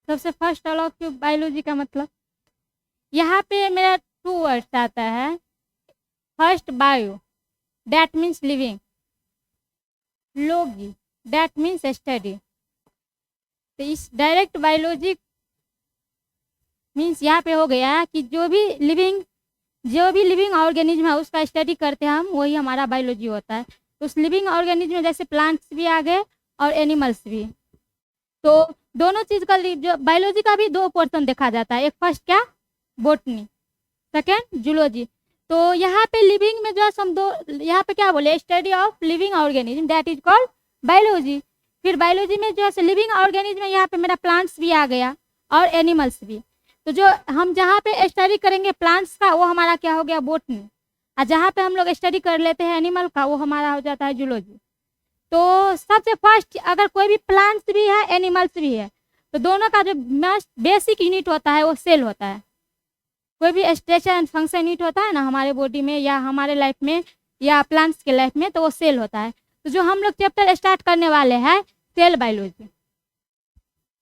सबसे फर्स्ट अलॉग क्यों बायोलॉजी का मतलब, यहाँ पे मेरा 2 वर्ड्स आता है। First bio, that means living, लोगी दैट मीन्स स्टडी। तो इस डायरेक्ट बायोलॉजी मीन्स यहाँ पे हो गया कि जो भी लिविंग ऑर्गेनिज्म है उसका स्टडी करते हैं हम, वही हमारा बायोलॉजी होता है। तो उस लिविंग ऑर्गेनिज्म में जैसे प्लांट्स भी आ गए और एनिमल्स भी। तो दोनों चीज़ का जो बायोलॉजी का भी 2 पोर्शन देखा जाता है, एक फर्स्ट क्या बोटनी, सेकेंड जूलॉजी। तो यहाँ पे लिविंग में जो है हम दो, यहाँ पे क्या बोले, study of living organism that is called biology. फिर बायोलॉजी में जो है लिविंग ऑर्गेनिज्म में यहाँ पे मेरा प्लांट्स भी आ गया और एनिमल्स भी। तो जो हम जहाँ पे स्टडी करेंगे प्लांट्स का वो हमारा क्या हो गया बोटनी, और जहाँ पे हम लोग स्टडी कर लेते हैं एनिमल का वो हमारा हो जाता है जूलॉजी। तो सबसे फर्स्ट अगर कोई भी प्लांट्स भी है एनिमल्स भी है तो दोनों का जो मस्ट बेसिक यूनिट होता है वो सेल होता है। कोई भी स्ट्रक्चर एंड फंक्शन यूनिट होता है ना हमारे बॉडी में या हमारे लाइफ में या प्लांट्स के लाइफ में, तो वो सेल होता है। तो जो हम लोग चैप्टर स्टार्ट करने वाले हैं सेल बायोलॉजी,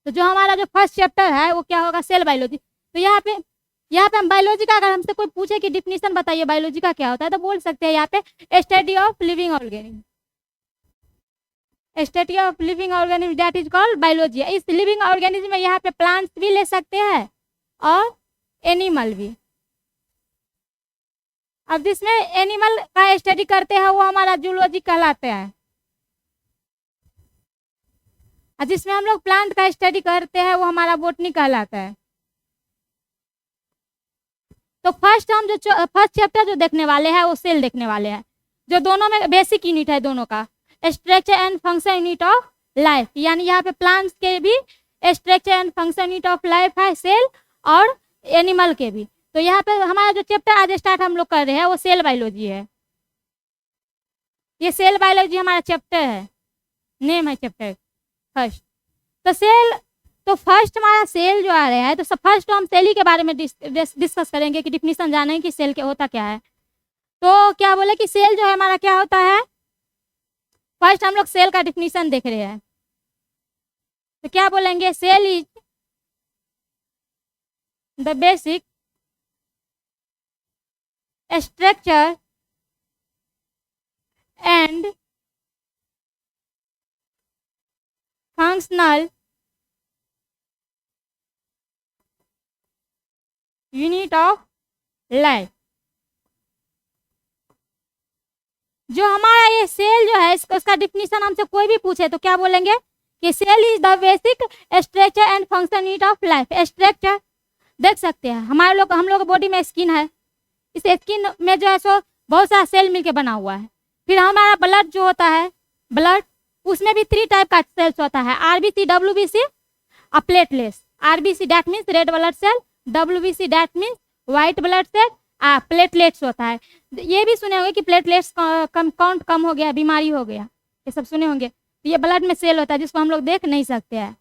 तो जो हमारा जो फर्स्ट चैप्टर है वो क्या होगा, सेल बायोलॉजी। तो यहाँ पे हम बायोलॉजी का अगर हमसे कोई पूछे कि डिफिनीशन बताइए बायोलॉजी का क्या होता है, तो बोल सकते हैं यहाँ पे study of living organism, study of living organism that is called biology. इस लिविंग ऑर्गेनिज्म में यहाँ पे प्लांट्स भी ले सकते हैं और एनिमल भी। अब जिसमें एनिमल का स्टडी करते हैं वो हमारा जूलॉजी कहलाते हैं, और जिसमें हम लोग प्लांट का स्टडी करते हैं वो हमारा बोटनी कहलाता है। तो फर्स्ट हम जो फर्स्ट चैप्टर जो देखने वाले हैं वो सेल देखने वाले हैं, जो दोनों में बेसिक यूनिट है दोनों का, structure and function unit of life. यानी यहाँ पे प्लांट्स के भी structure and function unit of life है सेल, और एनिमल के भी। तो यहाँ पे हमारा जो चैप्टर आज स्टार्ट हम लोग कर रहे हैं वो सेल बायोलॉजी है। ये सेल बायोलॉजी हमारा चैप्टर है, नेम है चैप्टर फर्स्ट। तो फर्स्ट हमारा सेल जो आ रहा है, तो फर्स्ट हम सेल ही के बारे में डिस्कस करेंगे कि डिफिनीशन जाने कि सेल के होता क्या है। तो क्या बोले कि सेल जो है हमारा क्या होता है, फर्स्ट हम लोग सेल का डिफिनीशन देख रहे हैं। तो क्या बोलेंगे, cell is the basic structure and functional unit of life. जो हमारा ये सेल जो है उसका डिफिनीशन हमसे कोई भी पूछे तो क्या बोलेंगे कि cell is the basic structure and function unit of life. Structure देख सकते हैं हम लोग बॉडी में स्किन है, इस स्किन में जो है सो बहुत सारा सेल मिलके बना हुआ है। फिर हमारा ब्लड जो होता है, ब्लड उसमें भी 3 टाइप का सेल्स होता है, आरबीसी, डब्ल्यूबीसी और platelets. RBC that means red blood cell, WBC that means white blood cell, platelets होता है। ये भी सुने होंगे कि प्लेटलेट्स काउंट कम हो गया, बीमारी हो गया, ये सब सुने होंगे। तो ये ब्लड में सेल होता है जिसको हम लोग देख नहीं सकते हैं।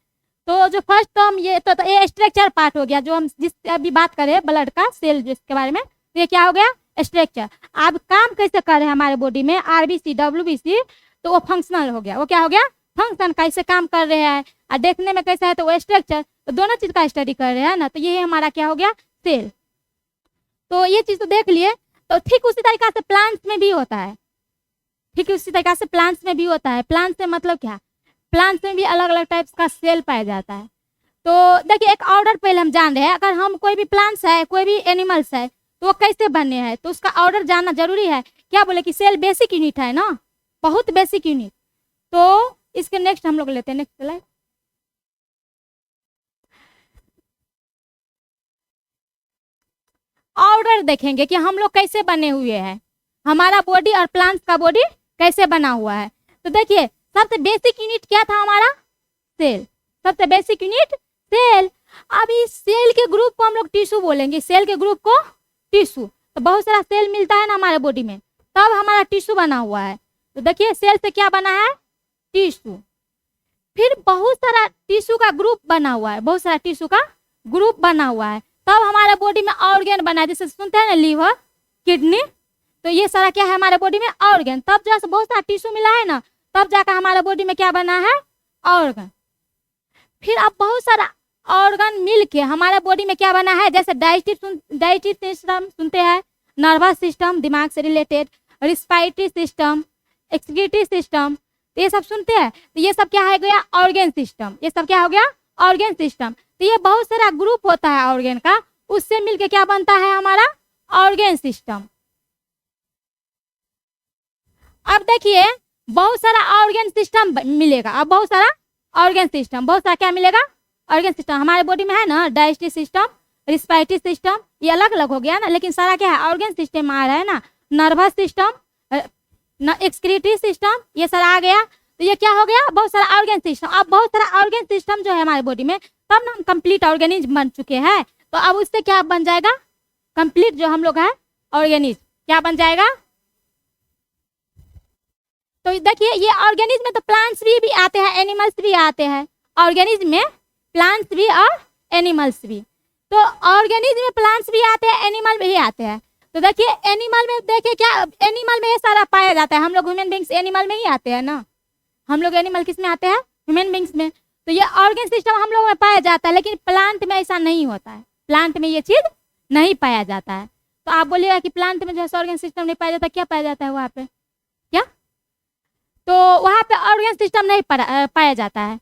तो जो फर्स्ट तो हम ये तो ये स्ट्रक्चर पार्ट हो गया, जो हम जिस अभी बात करें ब्लड का सेल जिसके बारे में, तो ये क्या हो गया स्ट्रक्चर। अब काम कैसे कर रहे हैं हमारे बॉडी में, आरबीसी डब्ल्यूबीसी, तो वो फंक्शनल हो गया। वो क्या हो गया, फंक्शन, कैसे काम कर रहे हैं, और देखने में कैसा है तो वो स्ट्रक्चर। तो दोनों चीज का स्टडी कर रहे हैं ना, तो ये हमारा क्या हो गया सेल। तो ये चीज तो देख लिए। तो ठीक उसी तरीका से प्लांट्स में भी होता है, ठीक उसी तरीका से प्लांट्स में भी होता है। प्लांट्स में मतलब क्या, प्लांट्स में भी अलग अलग टाइप्स का सेल पाया जाता है। तो देखिए एक ऑर्डर पहले हम जान रहे हैं, अगर हम कोई भी प्लांट्स है कोई भी एनिमल्स है तो वो कैसे बने हैं, तो उसका ऑर्डर जानना जरूरी है। क्या बोले कि सेल बेसिक यूनिट है ना, बहुत बेसिक यूनिट। तो इसके नेक्स्ट हम लोग लेते हैं, नेक्स्ट स्लाइड। ऑर्डर देखेंगे कि हम लोग कैसे बने हुए हैं, हमारा बॉडी और प्लांट्स का बॉडी कैसे बना हुआ है। तो देखिए सबसे बेसिक यूनिट क्या था हमारा, सेल। सबसे बेसिक यूनिट सेल। अब इस सेल के ग्रुप को हम लोग टिश्यू बोलेंगे, सेल के ग्रुप को टिश्यू। तो बहुत सारा सेल मिलता है ना हमारे बॉडी में, तब हमारा टिश्यू बना हुआ है। तो देखिए सेल से क्या बना है, टिश्यू। फिर बहुत सारा टिश्यू का ग्रुप बना हुआ है, बहुत सारा टिश्यू का ग्रुप बना हुआ है, तब हमारे बॉडी में ऑर्गन बना है। जैसे सुनते हैं ना लीवर, किडनी, तो ये सारा क्या है हमारे बॉडी में ऑर्गन। तब जैसे बहुत सारा टिश्यू मिला है ना, तब जाकर हमारे बॉडी में क्या बना है, ऑर्गन। फिर अब बहुत सारा ऑर्गन मिलके हमारे बॉडी में क्या बना है, जैसे डाइजेस्टिव सिस्टम सुनते हैं, नर्वस सिस्टम दिमाग से related, respiratory system, excretory system, ये सब सुनते हैं। तो ये सब क्या हो गया, ऑर्गन सिस्टम। ये सब क्या हो गया, ऑर्गन सिस्टम। तो ये बहुत सारा ग्रुप होता है ऑर्गन का, उससे मिलके क्या बनता है हमारा ऑर्गन सिस्टम। अब देखिए बहुत सारा ऑर्गन सिस्टम मिलेगा, अब बहुत सारा ऑर्गन सिस्टम, बहुत सारा क्या मिलेगा, ऑर्गन सिस्टम हमारे बॉडी में है ना, डाइजेस्टिव सिस्टम, रिस्पायरेटरी सिस्टम, ये अलग अलग हो गया ना, लेकिन सारा क्या है ऑर्गन सिस्टम आ रहा है ना, नर्वस सिस्टम, एक्सक्रीटरी सिस्टम, ये सारा आ गया। तो ये क्या हो गया, बहुत सारा ऑर्गन सिस्टम। अब बहुत सारा ऑर्गन सिस्टम जो है हमारे बॉडी में, तब ना हम कंप्लीट ऑर्गेनिज्म बन चुके हैं। तो अब उससे क्या बन जाएगा, कंप्लीट जो हम लोग है ऑर्गेनिज्म क्या बन जाएगा। तो देखिए ये ऑर्गेनिज्म में तो प्लांट्स भी आते हैं, एनिमल्स भी आते हैं। ऑर्गेनिज्म में प्लांट्स भी और एनिमल्स भी। तो ऑर्गेनिज्म में प्लांट्स भी आते हैं, एनिमल भी आते हैं। तो देखिए एनिमल में देखिए क्या, एनिमल में ये सारा पाया जाता है। हम लोग ह्यूमन बींग्स एनिमल में ही आते हैं ना, हम लोग एनिमल किस में आते हैं, ह्यूमन बींग्स में। तो ये ऑर्गन सिस्टम हम लोग में पाया जाता है, लेकिन प्लांट में ऐसा नहीं होता है, प्लांट में ये चीज नहीं पाया जाता है। तो आप बोलिएगा कि प्लांट में जो है ऑर्गन सिस्टम नहीं पाया जाता, क्या पाया जाता है वहाँ पे, क्या, तो वहाँ पे ऑर्गन सिस्टम नहीं पाया जाता है।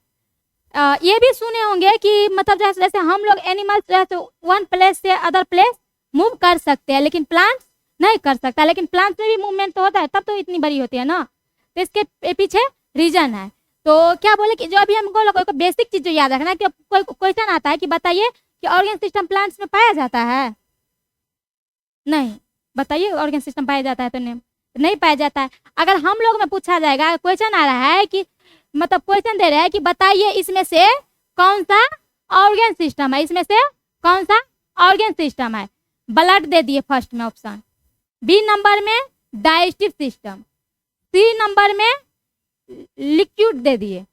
ये भी सुने होंगे कि मतलब जैसे हम लोग एनिमल्स जो है तो वन प्लेस से अदर प्लेस मूव कर सकते हैं, लेकिन प्लांट्स नहीं कर सकता। लेकिन प्लांट्स में भी मूवमेंट तो होता है, तब तो इतनी बड़ी होती है ना। तो इसके पीछे रीजन है। तो क्या बोले कि जो अभी हमको बेसिक चीज जो याद रखना है कि कोई क्वेश्चन आता है कि बताइए कि ऑर्गन सिस्टम प्लांट्स में पाया जाता है, नहीं, बताइए ऑर्गन सिस्टम पाया जाता है तो नहीं पाया जाता है। अगर हम लोग में पूछा जाएगा, क्वेश्चन आ रहा है कि मतलब क्वेश्चन दे रहे हैं कि बताइए इसमें से कौन सा ऑर्गन सिस्टम है, इसमें से कौन सा ऑर्गन सिस्टम है, ब्लड दे दिए फर्स्ट में ऑप्शन, बी नंबर में डाइजेस्टिव सिस्टम, सी नंबर में लिक्विड दे दिए,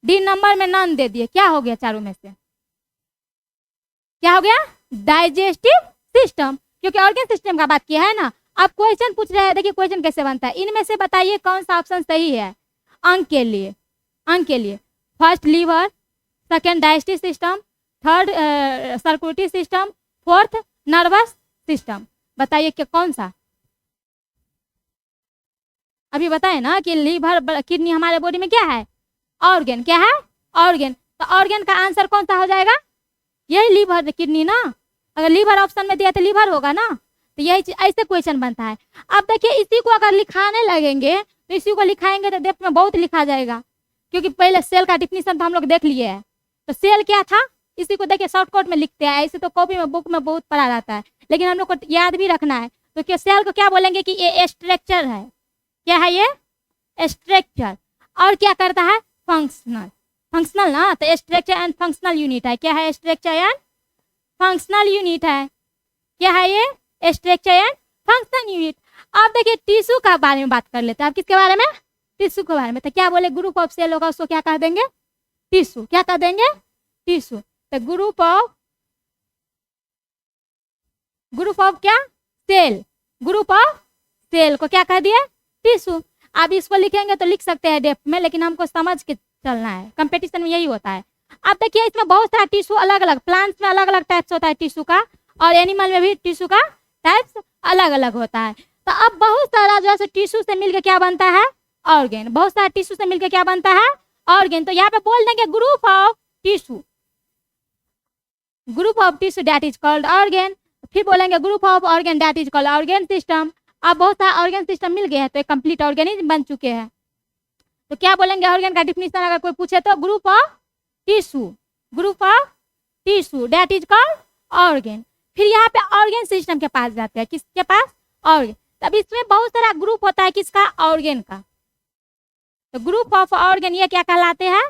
डी नंबर में नॉन दे दिए। क्या हो गया चारों में से, क्या हो गया, डाइजेस्टिव सिस्टम, क्योंकि ऑर्गन सिस्टम का बात किया है ना। अब क्वेश्चन पूछ रहे हैं, देखिए क्वेश्चन कैसे बनता है, इनमें से बताइए कौन सा ऑप्शन सही है अंक के लिए। अंक के लिए first liver, second digestive system, third circulatory system, fourth nervous system, बताइए कि कौन सा। अभी बताए ना कि लीवर किडनी हमारे बॉडी में क्या है, ऑर्गन, क्या है ऑर्गन। तो ऑर्गन का आंसर कौन सा हो जाएगा, यही लीवर किडनी ना। अगर लीवर ऑप्शन में दिया तो लीवर होगा ना। तो यही ऐसे क्वेश्चन बनता है। अब देखिए इसी को अगर लिखाने लगेंगे तो इसी को लिखाएंगे तो डेप्थ में बहुत लिखा जाएगा, क्योंकि पहले सेल का डिफिनीशन तो हम लोग देख लिए है। तो सेल क्या था, इसी को देखिए शॉर्टकट में लिखते हैं, ऐसे तो कॉपी में बुक में बहुत पढ़ा जाता है, लेकिन हम लोग को याद भी रखना है। तो क्या सेल को क्या बोलेंगे कि ये स्ट्रक्चर है, क्या है ये स्ट्रक्चर, और क्या करता है फंक्शनल, फंक्शनल ना। तो स्ट्रक्चर एंड फंक्शनल यूनिट है, क्या है स्ट्रक्चर एंड फंक्शनल यूनिट है, क्या है ये स्ट्रक्चर एंड फंक्शनल यूनिट। आप देखिए टिश्यू का बारे में बात कर लेते हैं। आप किसके बारे में, टिश्यू के बारे में। तो क्या बोले ग्रुप ऑफ सेल होगा, उसको क्या कह देंगे टिश्यू, क्या कह देंगे टिश्यू। तो ग्रुप ऑफ क्या सेल, ग्रुप ऑफ सेल को क्या कह दिया टिश्यू। आप इसको लिखेंगे तो लिख सकते हैं डेप्थ में, लेकिन हमको समझ के चलना है, कंपटीशन में यही होता है। अब देखिए इसमें बहुत सारा टिश्यू अलग अलग, प्लांट्स में अलग अलग टाइप्स होता है टिश्यू का, और एनिमल में भी टिश्यू का टाइप्स अलग अलग होता है। तो अब बहुत सारा जो है टिश्यू से मिलकर क्या बनता है ऑर्गन, बहुत सारा टिश्यू से मिलकर क्या बनता है ऑर्गन। तो यहाँ पे बोल देंगे group of tissue, group of tissue that is called organ. फिर बोलेंगे group of organ that is called organ system. अब बहुत सारा ऑर्गन सिस्टम मिल गया है तो एक कंप्लीट ऑर्गेनिज्म बन चुके हैं। तो क्या बोलेंगे ऑर्गन का डिफिनीशन अगर कोई पूछे तो group of tissue, group of tissue that is called organ. फिर यहाँ पे ऑर्गन सिस्टम के पास जाते हैं, किसके पास ऑर्गन। तब इसमें बहुत सारा ग्रुप होता है किसका ऑर्गन का। तो ग्रुप ऑफ ऑर्गन ये क्या कहलाते हैं,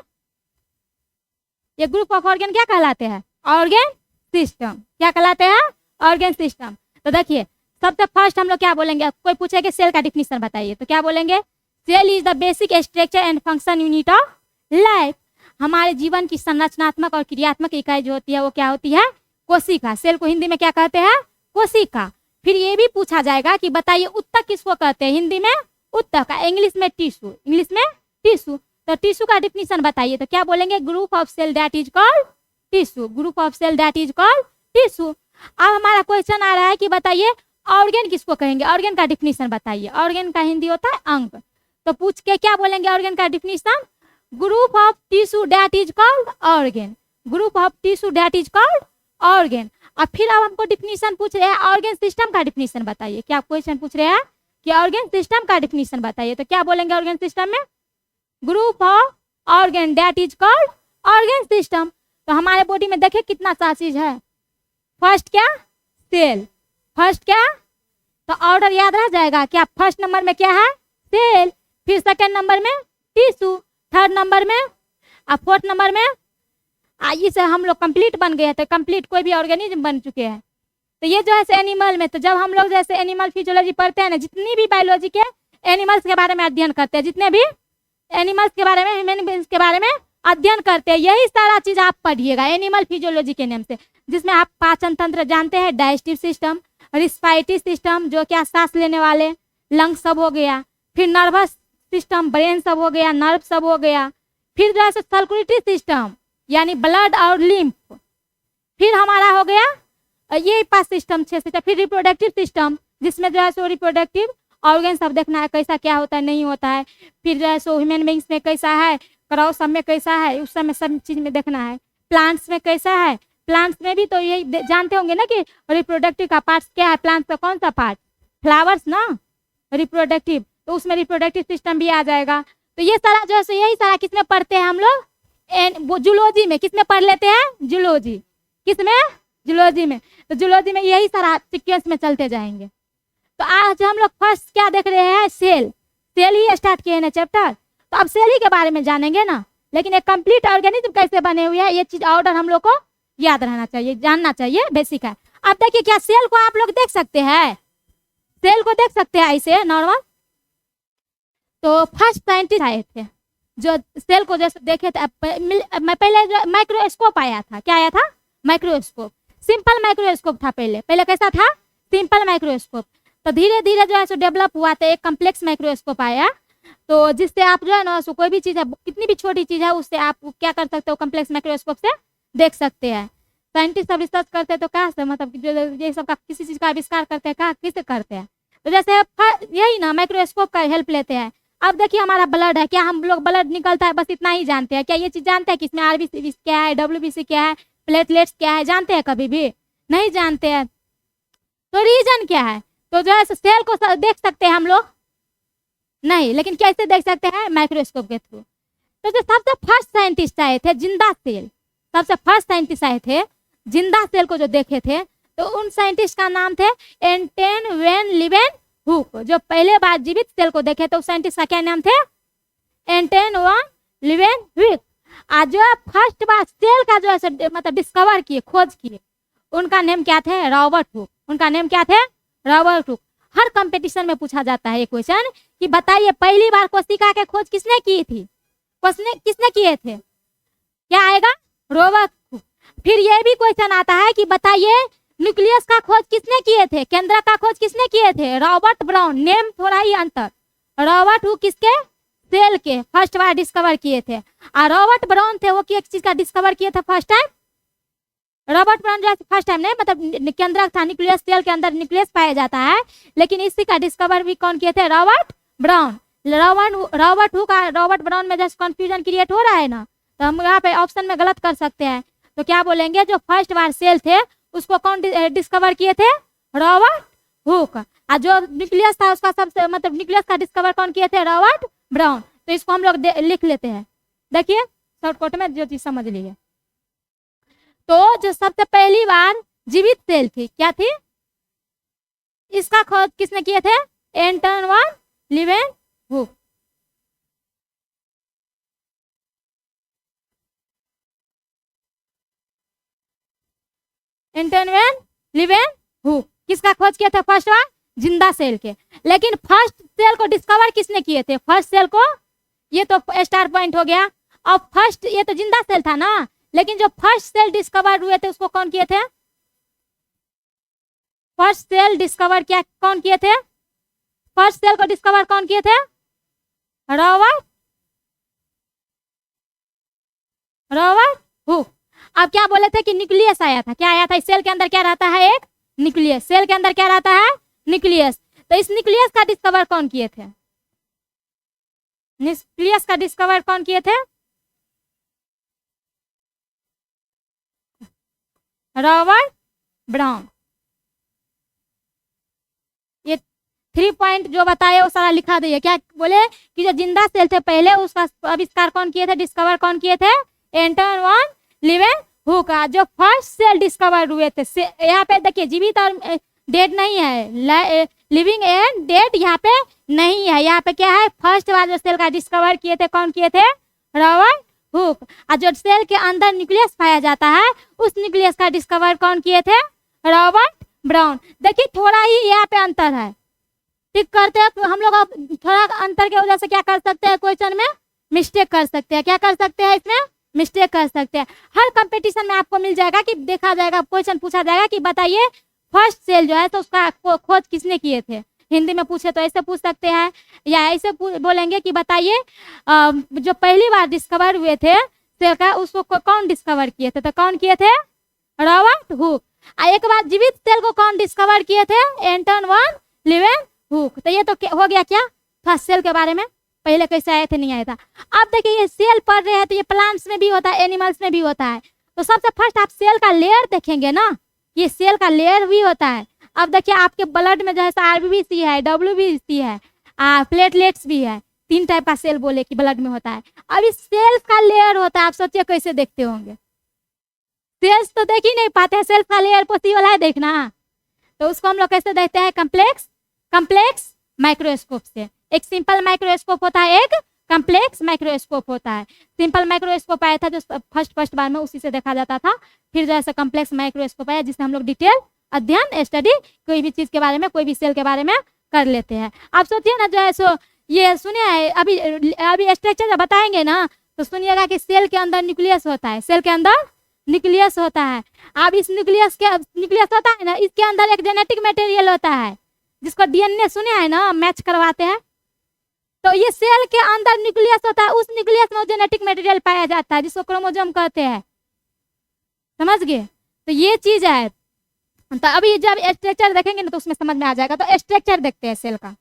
ये ग्रुप ऑफ ऑर्गन क्या कहलाते हैं ऑर्गन सिस्टम, क्या कहलाते हैं ऑर्गन सिस्टम। तो देखिए सबसे फर्स्ट हम लोग क्या बोलेंगे, कोई पूछे कि सेल का डिफिनीशन बताइए तो क्या बोलेंगे cell is the basic structure and function unit of life. हमारे जीवन की संरचनात्मक और क्रियात्मक इकाई जो होती है वो क्या होती है कोशिका। सेल को हिंदी में क्या कहते हैं कोशिका। फिर ये भी पूछा जाएगा कि बताइए उत्तक किसको कहते हैं, हिंदी में उत्तक, इंग्लिश में टिश्यू, इंग्लिश में टिश्यू। तो टिश्यू का डिफिनीशन बताइए तो क्या बोलेंगे group of cell that is called tissue, group of cell that is called tissue. अब हमारा क्वेश्चन आ रहा है कि बताइए ऑर्गन किसको कहेंगे, ऑर्गन का डिफिनीशन बताइए। ऑर्गन का हिंदी होता है अंग, तो पूछ के क्या बोलेंगे ऑर्गन का definition, group of tissue that is called organ, group of tissue that is called organ. और फिर अब हमको डिफिनीशन पूछ रहे हैं ऑर्गन सिस्टम का डिफिनीशन बताइए। क्या क्वेश्चन पूछ रहे हैं कि ऑर्गन सिस्टम का डिफिनीशन बताइए, तो क्या बोलेंगे ऑर्गन सिस्टम में, group of organ that is called organ system. तो हमारे बॉडी में देखिए कितना सा चीज है, फर्स्ट क्या सेल, फर्स्ट क्या, तो ऑर्डर याद रह जाएगा क्या, फर्स्ट नंबर में क्या है सेल, फिर सेकंड नंबर में टिश्यू, थर्ड नंबर में और फोर्थ नंबर में इससे हम लोग कंप्लीट बन गए हैं। तो कंप्लीट कोई भी ऑर्गेनिज्म बन चुके हैं। तो ये जो है एनिमल में, तो जब हम लोग जैसे एनिमल फिजियोलॉजी पढ़ते हैं ना, जितनी भी बायोलॉजी के एनिमल्स के बारे में अध्ययन करते हैं, जितने भी एनिमल्स के बारे में, ह्यूमन बीइंग्स के बारे में अध्ययन करते हैं, यही सारा चीज आप पढ़िएगा एनिमल फिजियोलॉजी के नाम से, जिसमें आप पाचन तंत्र जानते हैं, डाइजेस्टिव सिस्टम, रिस्पायरेटरी सिस्टम जो क्या सांस लेने वाले, लंग्स सब हो गया, फिर नर्वस सिस्टम, ब्रेन सब हो गया, नर्व सब हो गया, फिर जो है सर्कुलेटरी सिस्टम यानी ब्लड और लिम्फ, फिर हमारा हो गया ये पास सिस्टम 6 सिस्टम, फिर रिप्रोडक्टिव सिस्टम जिसमें जो है सो रिप्रोडक्टिव ऑर्गन सब देखना है कैसा क्या होता है नहीं होता है, फिर जो है सो ह्यूमन बीइंग्स में कैसा है, क्रॉस सब में कैसा है, उस समय सब चीज में देखना है, प्लांट्स में कैसा है, प्लांट्स में भी तो यही जानते होंगे ना कि रिप्रोडक्टिव का पार्ट क्या है, प्लांट्स का कौन सा पार्ट, फ्लावर्स ना, रिप्रोडक्टिव, तो उसमें रिप्रोडक्टिव सिस्टम भी आ जाएगा। तो ये सारा जो है सो यही सारा किसमें पढ़ते हैं हम लोग, वो जूलॉजी में, किसमें पढ़ लेते हैं जूलॉजी, किसमें जूलॉजी में, तो जूलॉजी में यही सारा सीक्वेंस में चलते जाएंगे। तो आज हम लोग फर्स्ट क्या देख रहे हैं, सेल, सेल ही स्टार्ट किए ना चैप्टर, तो अब सेल ही के बारे में जानेंगे ना, लेकिन एक कंप्लीट ऑर्गेनिज्म कैसे बने हुए हैं ये चीज ऑर्डर हम लोग को याद रहना चाहिए, जानना चाहिए, बेसिक है। अब देखिए क्या सेल को आप लोग देख सकते हैं, सेल को देख सकते हैं ऐसे नॉर्मल। तो फर्स्ट साइंटिस्ट आए थे जो सेल को जैसे देखे थे, मैं पहले माइक्रोस्कोप आया था, क्या आया था, माइक्रोस्कोप, सिंपल माइक्रोस्कोप था पहले, पहले कैसा था, सिंपल माइक्रोस्कोप। तो धीरे धीरे जो है सो डेवलप हुआ, तो एक कम्प्लेक्स माइक्रोस्कोप आया, तो जिससे आप जो है ना सो कोई भी चीज़ है, कितनी भी छोटी चीज़ है, उससे आप क्या कर सकते हो, कम्प्लेक्स माइक्रोस्कोप से देख सकते हैं। साइंटिस्ट सब रिसर्च करते हैं तो क्या से मतलब जो ये सब का किसी चीज़ का आविष्कार करते हैं, कहाँ किससे करते हैं, तो जैसे यही ना माइक्रोस्कोप का हेल्प लेते हैं। अब देखिए हमारा ब्लड है, क्या हम लोग ब्लड निकलता है बस इतना ही जानते हैं, क्या ये चीज़ जानते हैं कि इसमें आरबीसी क्या है, डब्ल्यूबीसी क्या है, प्लेटलेट्स क्या है, जानते हैं, कभी भी नहीं जानते हैं। तो रीजन क्या है, तो जो है सेल को देख सकते हैं हम लोग नहीं, लेकिन कैसे देख सकते हैं, माइक्रोस्कोप के थ्रू। तो जो सबसे फर्स्ट साइंटिस्ट आए थे जिंदा सेल, सबसे फर्स्ट साइंटिस्ट आए थे जिंदा सेल को जो देखे थे, तो उन साइंटिस्ट का नाम थे एंटन वैन लीवेनहुक। जो पहले बार जीवित सेल को देखे तो उस साइंटिस्ट का क्या नाम थे, एंटन वैन लीवेनहुक। आज जो फर्स्ट बार सेल का जो है मतलब डिस्कवर किए, खोज किए, उनका नेम क्या थे, रॉबर्ट हुक। उनका नेम क्या थे, रॉबर्ट हुक। हर कंपटीशन में पूछा जाता है ये क्वेश्चन कि बताइए पहली बार कोशिका के खोज किसने की थी, किसने किए थे, क्या आएगा, रॉबर्ट हुक। फिर ये भी क्वेश्चन आता है कि बताइए न्यूक्लियस का खोज किसने किए थे, केंद्रक का खोज किसने किए थे, रॉबर्ट ब्राउन। नेम थोड़ा ही अंतर, रॉबर्ट हुक किसके, सेल के फर्स्ट बार डिस्कवर किए थे, और रॉबर्ट ब्राउन थे वो एक चीज का डिस्कवर किए थे फर्स्ट टाइम। रॉबर्ट ब्राउन जो फर्स्ट टाइम नहीं, मतलब केंद्रक था, न्यूक्लियस, सेल के अंदर न्यूक्लियस पाया जाता है, लेकिन इसी का डिस्कवर भी कौन किए थे, रॉबर्ट ब्राउन। रॉबर्ट हुक और रॉबर्ट ब्राउन में जैसे कंफ्यूजन क्रिएट हो रहा है ना, तो हम यहाँ पे ऑप्शन में गलत कर सकते हैं। तो क्या बोलेंगे, जो फर्स्ट बार सेल थे उसको कौन डिस्कवर किए थे, रॉबर्ट हुक। और जो न्यूक्लियस था उसका सबसे मतलब न्यूक्लियस का डिस्कवर कौन किए थे, रॉबर्ट ब्राउन। तो इसको हम लोग लिख लेते हैं, देखिए शॉर्टकट में जो चीज समझ लीजिए। तो जो सबसे पहली बार जीवित सेल थी क्या थी, इसका खोज किसने किए थे, एंटन वैन लीवेनहुक। एंटन वैन लीवेनहुक किसका खोज किया था, फर्स्ट बार जिंदा सेल के। लेकिन फर्स्ट सेल को डिस्कवर किसने किए थे, फर्स्ट सेल को, ये तो स्टार पॉइंट हो गया। अब फर्स्ट ये तो जिंदा सेल था ना, लेकिन जो फर्स्ट सेल डिस्कवर हुए थे उसको कौन किए थे, फर्स्ट सेल डिस्कवर क्या कौन किए थे, फर्स्ट सेल को डिस्कवर कौन किए थे, रॉबर्ट हुक। अब क्या बोले थे कि न्यूक्लियस आया था, क्या आया था? सेल के अंदर क्या रहता है? एक न्यूक्लियस। सेल के अंदर क्या रहता है? न्यूक्लियस। तो इस न्यूक्लियस का डिस्कवर कौन किए थे? न्यूक्लियस का डिस्कवर कौन किए थे? Robert brown. ये 3 पॉइंट जो बताए वो सारा लिखा दिए। क्या बोले कि जो जिंदा सेल थे पहले उसका आविष्कार कौन किए थे? डिस्कवर कौन किए थे? एंटन वन लीवेनहुक। जो फर्स्ट सेल डिस्कवर हुए थे, यहाँ पे देखिए जीवित और डेड नहीं है, लिविंग एंड डेड यहाँ पे नहीं है। यहाँ पे क्या है? फर्स्ट बार जो सेल का डिस्कवर किए थे कौन किए थे? Robert Hooke. और जो सेल के अंदर न्यूक्लियस पाया जाता है उस न्यूक्लियस का डिस्कवर कौन किए थे? Robert brown. देखिए थोड़ा ही यहाँ पे अंतर है, टिक करते हैं तो हम लोग थोड़ा अंतर की वजह से क्या कर सकते हैं? क्वेश्चन में मिस्टेक कर सकते हैं। क्या कर सकते हैं? इसमें मिस्टेक कर सकते हैं। हर कंपटीशन में आपको मिल जाएगा कि देखा जाएगा, क्वेश्चन पूछा जाएगा कि बताइए फर्स्ट सेल जो है तो उसका खोज किसने किए थे? हिंदी में पूछे तो ऐसे पूछ सकते हैं, या ऐसे बोलेंगे कि बताइए जो पहली बार डिस्कवर हुए थे सेल का उसको कौन डिस्कवर किए थे? तो कौन किए थे? Robert Hooke. एक बार जीवित सेल को कौन डिस्कवर किए थे? एंटन वन लीवेनहुक। तो ये तो हो गया क्या फर्स्ट सेल के बारे में, पहले कैसे आए थे नहीं आया था। अब देखिए ये सेल पढ़ रहे हैं तो ये प्लांट्स में भी होता है, एनिमल्स में भी होता है। तो सबसे फर्स्ट आप सेल का लेयर देखेंगे ना, ये सेल का लेयर भी होता है। अब देखिए आपके ब्लड में जैसे आरबीसी है, डब्ल्यूबीसी है, प्लेटलेट्स भी है, 3 टाइप का सेल बोले कि ब्लड में होता है। अब इस सेल्स का लेयर होता है, आप सोचिए कैसे देखते होंगे? सेल्स तो देख ही नहीं पाते हैं, सेल्स का लेयर पॉसिबल है देखना? तो उसको हम लोग कैसे देखते हैं? कम्प्लेक्स माइक्रोस्कोप से। एक सिंपल माइक्रोस्कोप होता है, एक कम्प्लेक्स माइक्रोस्कोप होता है। सिंपल माइक्रोस्कोप आया था जो फर्स्ट बार में, उसी से देखा जाता था। फिर जो है कम्प्लेक्स माइक्रोस्कोप आया जिससे हम लोग डिटेल अध्ययन स्टडी कोई भी चीज के बारे में, कोई भी सेल के बारे में कर लेते हैं। आप सोचिए ना जो है सो ये सुनिए अभी स्ट्रक्चर जब बताएंगे ना तो सुनिएगा कि सेल के अंदर न्यूक्लियस होता है, सेल के अंदर न्यूक्लियस होता है। अब इस न्यूक्लियस होता है ना, इसके अंदर एक जेनेटिक मटेरियल होता है जिसको डीएनए सुने हैं ना, मैच करवाते हैं। तो ये सेल के अंदर न्यूक्लियस होता है, उस न्यूक्लियस में जेनेटिक मटेरियल पाया जाता है जिसको क्रोमोसोम कहते हैं। समझ गए? तो ये चीज है। तो अभी जब स्ट्रक्चर देखेंगे ना तो उसमें समझ में आ जाएगा। तो स्ट्रक्चर देखते हैं सेल का,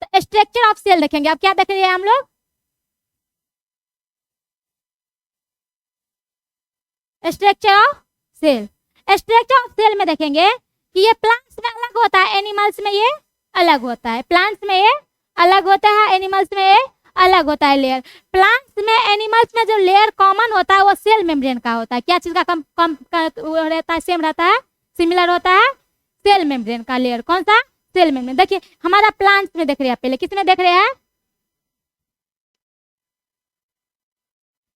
तो स्ट्रक्चर ऑफ सेल देखेंगे। अब क्या देख रहे हैं हम लोग? Structure of cell. Structure of cell में देखेंगे कि ये प्लांट्स में अलग होता है, एनिमल्स में ये अलग होता है। प्लांट्स में ये अलग होता है, एनिमल्स में ये अलग होता है लेयर। प्लांट्स में एनिमल्स में जो लेयर कॉमन होता है वो सेल मेम्ब्रेन का होता है। क्या चीज का कम रहता है? सेम रहता है, सिमिलर होता है। सेल मेम्ब्रेन का लेयर कौन सा? Cell membrane. देखिए हमारा प्लांट्स में देख रहे हैं, पहले किसमें देख रहे हैं?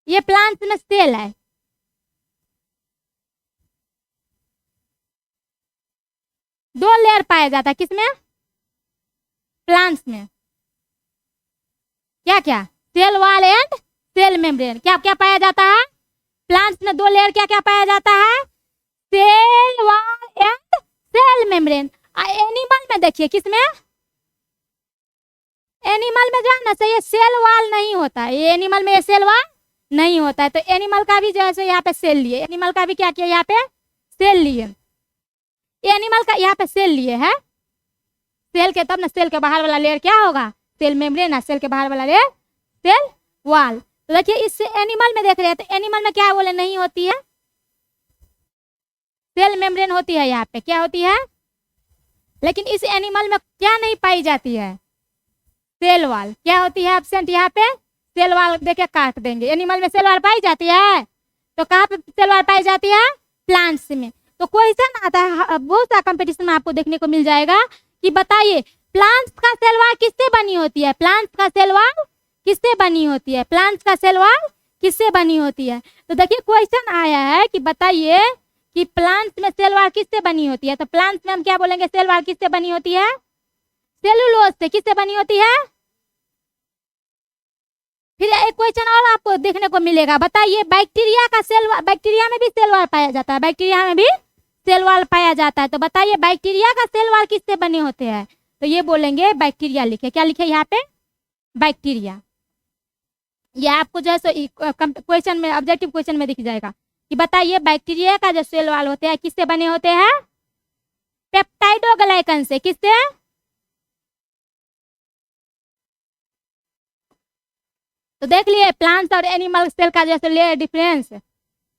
ये प्लांट्स में सेल है, दो लेयर पाया जाता है किसमें? प्लांट्स में। क्या क्या? Cell wall and cell membrane. क्या क्या पाया जाता है? प्लांट्स में 2 लेयर क्या क्या पाया जाता है? Cell wall and cell membrane. Animal में देखिए किसमें? एनिमल में जो है ना ये सेल वॉल नहीं होता है, ये एनिमल में ये सेल वॉल नहीं होता है। तो एनिमल का भी जो है यहाँ पे सेल लिए, एनिमल का भी क्या किया? यहाँ पे सेल लिए, एनिमल का यहाँ पे सेल लिए है। सेल के तब ना सेल के बाहर वाला लेयर क्या होगा? Cell membrane. सेल के बाहर वाला लेयर सेल वॉल। तो देखिए इस एनिमल में देख रहे हैं तो एनिमल में क्या बोले नहीं होती है, सेल मेम्ब्रेन होती है। यहाँ पे क्या होती है? लेकिन इस एनिमल में क्या नहीं पाई जाती है? Cell wall. क्या होती है एब्सेंट? यहाँ पे सेल वॉल देके काट देंगे। एनिमल में सेल वॉल पाई जाती है, तो कहाँ पे सेल वॉल पाई जाती है? प्लांट्स में। तो क्वेश्चन आता है बहुत सा कंपटीशन में आपको देखने को मिल जाएगा कि बताइए प्लांट्स का सेल वॉल किससे बनी होती है? प्लांट्स का सेल वॉल किससे बनी होती है? प्लांट्स का सेल वॉल किससे बनी होती है? तो देखिए क्वेश्चन आया है कि बताइए कि प्लांट्स में सेल वॉल किससे बनी होती है? तो प्लांट्स में हम क्या बोलेंगे? सेल वॉल किससे बनी होती है? सेलुलोज से। किससे बनी होती है? फिर एक क्वेश्चन और आपको देखने को मिलेगा, बताइए बैक्टीरिया का सेल, बैक्टीरिया में भी सेल वॉल पाया जाता है, बैक्टीरिया में भी सेल वॉल पाया जाता है। तो बताइए बैक्टीरिया का सेल वॉल किससे बने होते हैं? तो ये बोलेंगे बैक्टीरिया लिखे। क्या लिखे यहाँ पे? बैक्टीरिया। ये आपको जो है सो क्वेश्चन में, ऑब्जेक्टिव क्वेश्चन में दिख जाएगा कि बताइए बैक्टीरिया का जो सेल वॉल होते हैं किससे बने होते हैं? पेप्टाइडोग्लाइकन से। किससे? तो देख लिए प्लांट्स और एनिमल सेल का जैसे डिफरेंस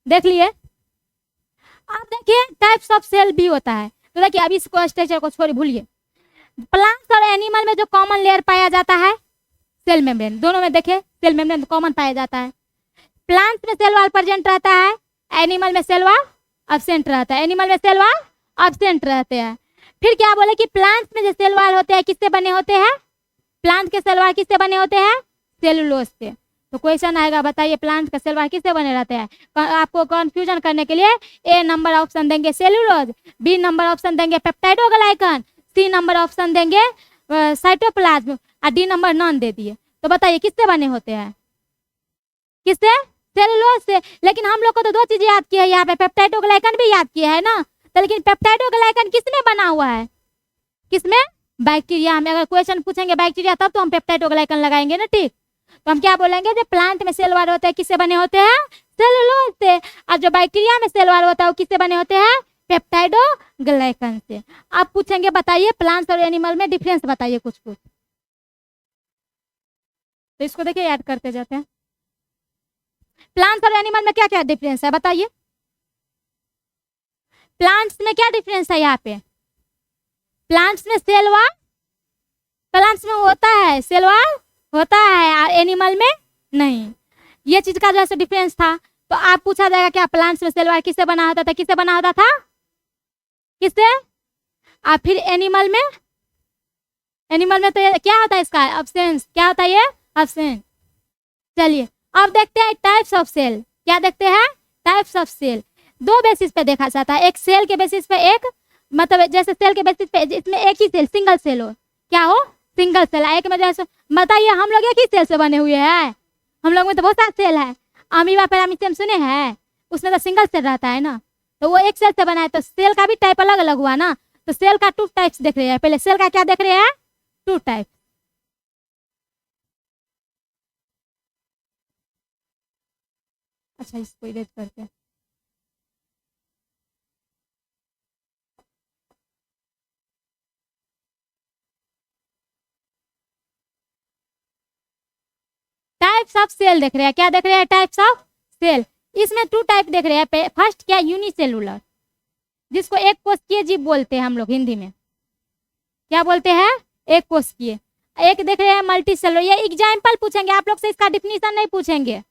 देख लिए। अब देखिए टाइप्स ऑफ सेल भी होता है। तो देखिए अभी इसको स्ट्रक्चर को छोड़ भूलिए। प्लांट्स और एनिमल में जो कॉमन लेयर पाया जाता है सेल मेम्ब्रेन, दोनों में देखे सेल मेम्ब्रेन कॉमन पाया जाता है। प्लांट्स में सेल वॉल प्रेजेंट रहता है, एनिमल में सेल वॉल एब्सेंट रहता है। एनिमल में सेल वॉल एब्सेंट रहते हैं। फिर क्या बोले कि प्लांट्स में जो सेल वॉल होते हैं किससे बने होते हैं? प्लांट के सेल वॉल किससे बने होते हैं? सेलुलोज से। तो क्वेश्चन आएगा बताइए प्लांट का सेल वॉल किससे बने रहते हैं? आपको कंफ्यूजन करने के लिए ए नंबर ऑप्शन देंगे सेलुलोज, बी नंबर ऑप्शन देंगे पेप्टाइडोग्लाइकन, सी नंबर ऑप्शन देंगे साइटोप्लाज्म और डी नंबर नॉन दे दिए। तो बताइए किससे बने होते हैं? किससे? सेलुलोज से। लेकिन हम लोग को तो दो चीजें याद की है यहाँ पे, पेप्टाइडोग्लाइकन भी याद किया है ना। तो लेकिन पेप्टाइडोग्लाइकन किसमें बना हुआ है? किसमें? बैक्टीरिया में। अगर क्वेश्चन पूछेंगे बैक्टीरिया तब तो हम पेप्टाइडोग्लाइकन लगाएंगे ना, ठीक। तो हम क्या बोलेंगे जो प्लांट में सेल वॉल होते हैं किससे बने होते हैं? सेलुलोज से। और जो बैक्टीरिया में सेल वॉल होता है वो किससे बने होते हैं? पेप्टाइडोग्लाइकन से। आप पूछेंगे बताइए प्लांट्स और एनिमल में डिफरेंस बताइए कुछ कुछ। तो इसको देखिए याद करते जाते हैं। प्लांट्स और एनिमल में क्या क्या डिफरेंस है बताइए। प्लांट्स में क्या डिफरेंस है यहाँ पे? प्लांट्स में सेल वॉल, प्लांट्स में होता है सेल वॉल होता है और एनिमल में नहीं। ये चीज का जैसे डिफरेंस था। तो आप पूछा जाएगा क्या प्लांट्स में सेल वॉल किससे बना होता था? किससे बना होता था? किससे? और फिर एनिमल में, एनिमल में तो ये क्या होता है इसका एब्सेंस, क्या होता है ये? एब्सेंस। चलिए अब देखते हैं टाइप्स ऑफ सेल। क्या देखते हैं? Types of cell. दो बेसिस पे देखा जाता है, एक सेल के बेसिस पे, एक मतलब जैसे सेल के बेसिस पे इसमें एक ही सेल सिंगल सेल हो, क्या हो? Single cell. एक में जैसे बताइए हम लोग एक ही सेल से बने हुए हैं? हम लोग में तो बहुत सारे सेल है। अमीबा पैरामीशियम सुने हैं? उसमें तो सिंगल सेल रहता है ना, तो वो एक सेल से बना है। तो सेल का भी टाइप अलग अलग हुआ ना। तो सेल का टू टाइप्स देख रहे हैं। पहले सेल का क्या देख रहे हैं? Two type. अच्छा इसको इरेज करते हैं। टाइप्स ऑफ सेल देख रहे हैं। क्या देख रहे हैं? Types of cell. इसमें टू टाइप देख रहे हैं। फर्स्ट क्या? यूनिसेलुलर, जिसको एक कोशिकीय जीव बोलते हैं हम लोग हिंदी में। क्या बोलते हैं? एक कोशिकीय। एक देख रहे हैं मल्टी सेलुलर। ये एग्जाम्पल पूछेंगे आप लोग से, इसका डिफिनीशन नहीं पूछेंगे।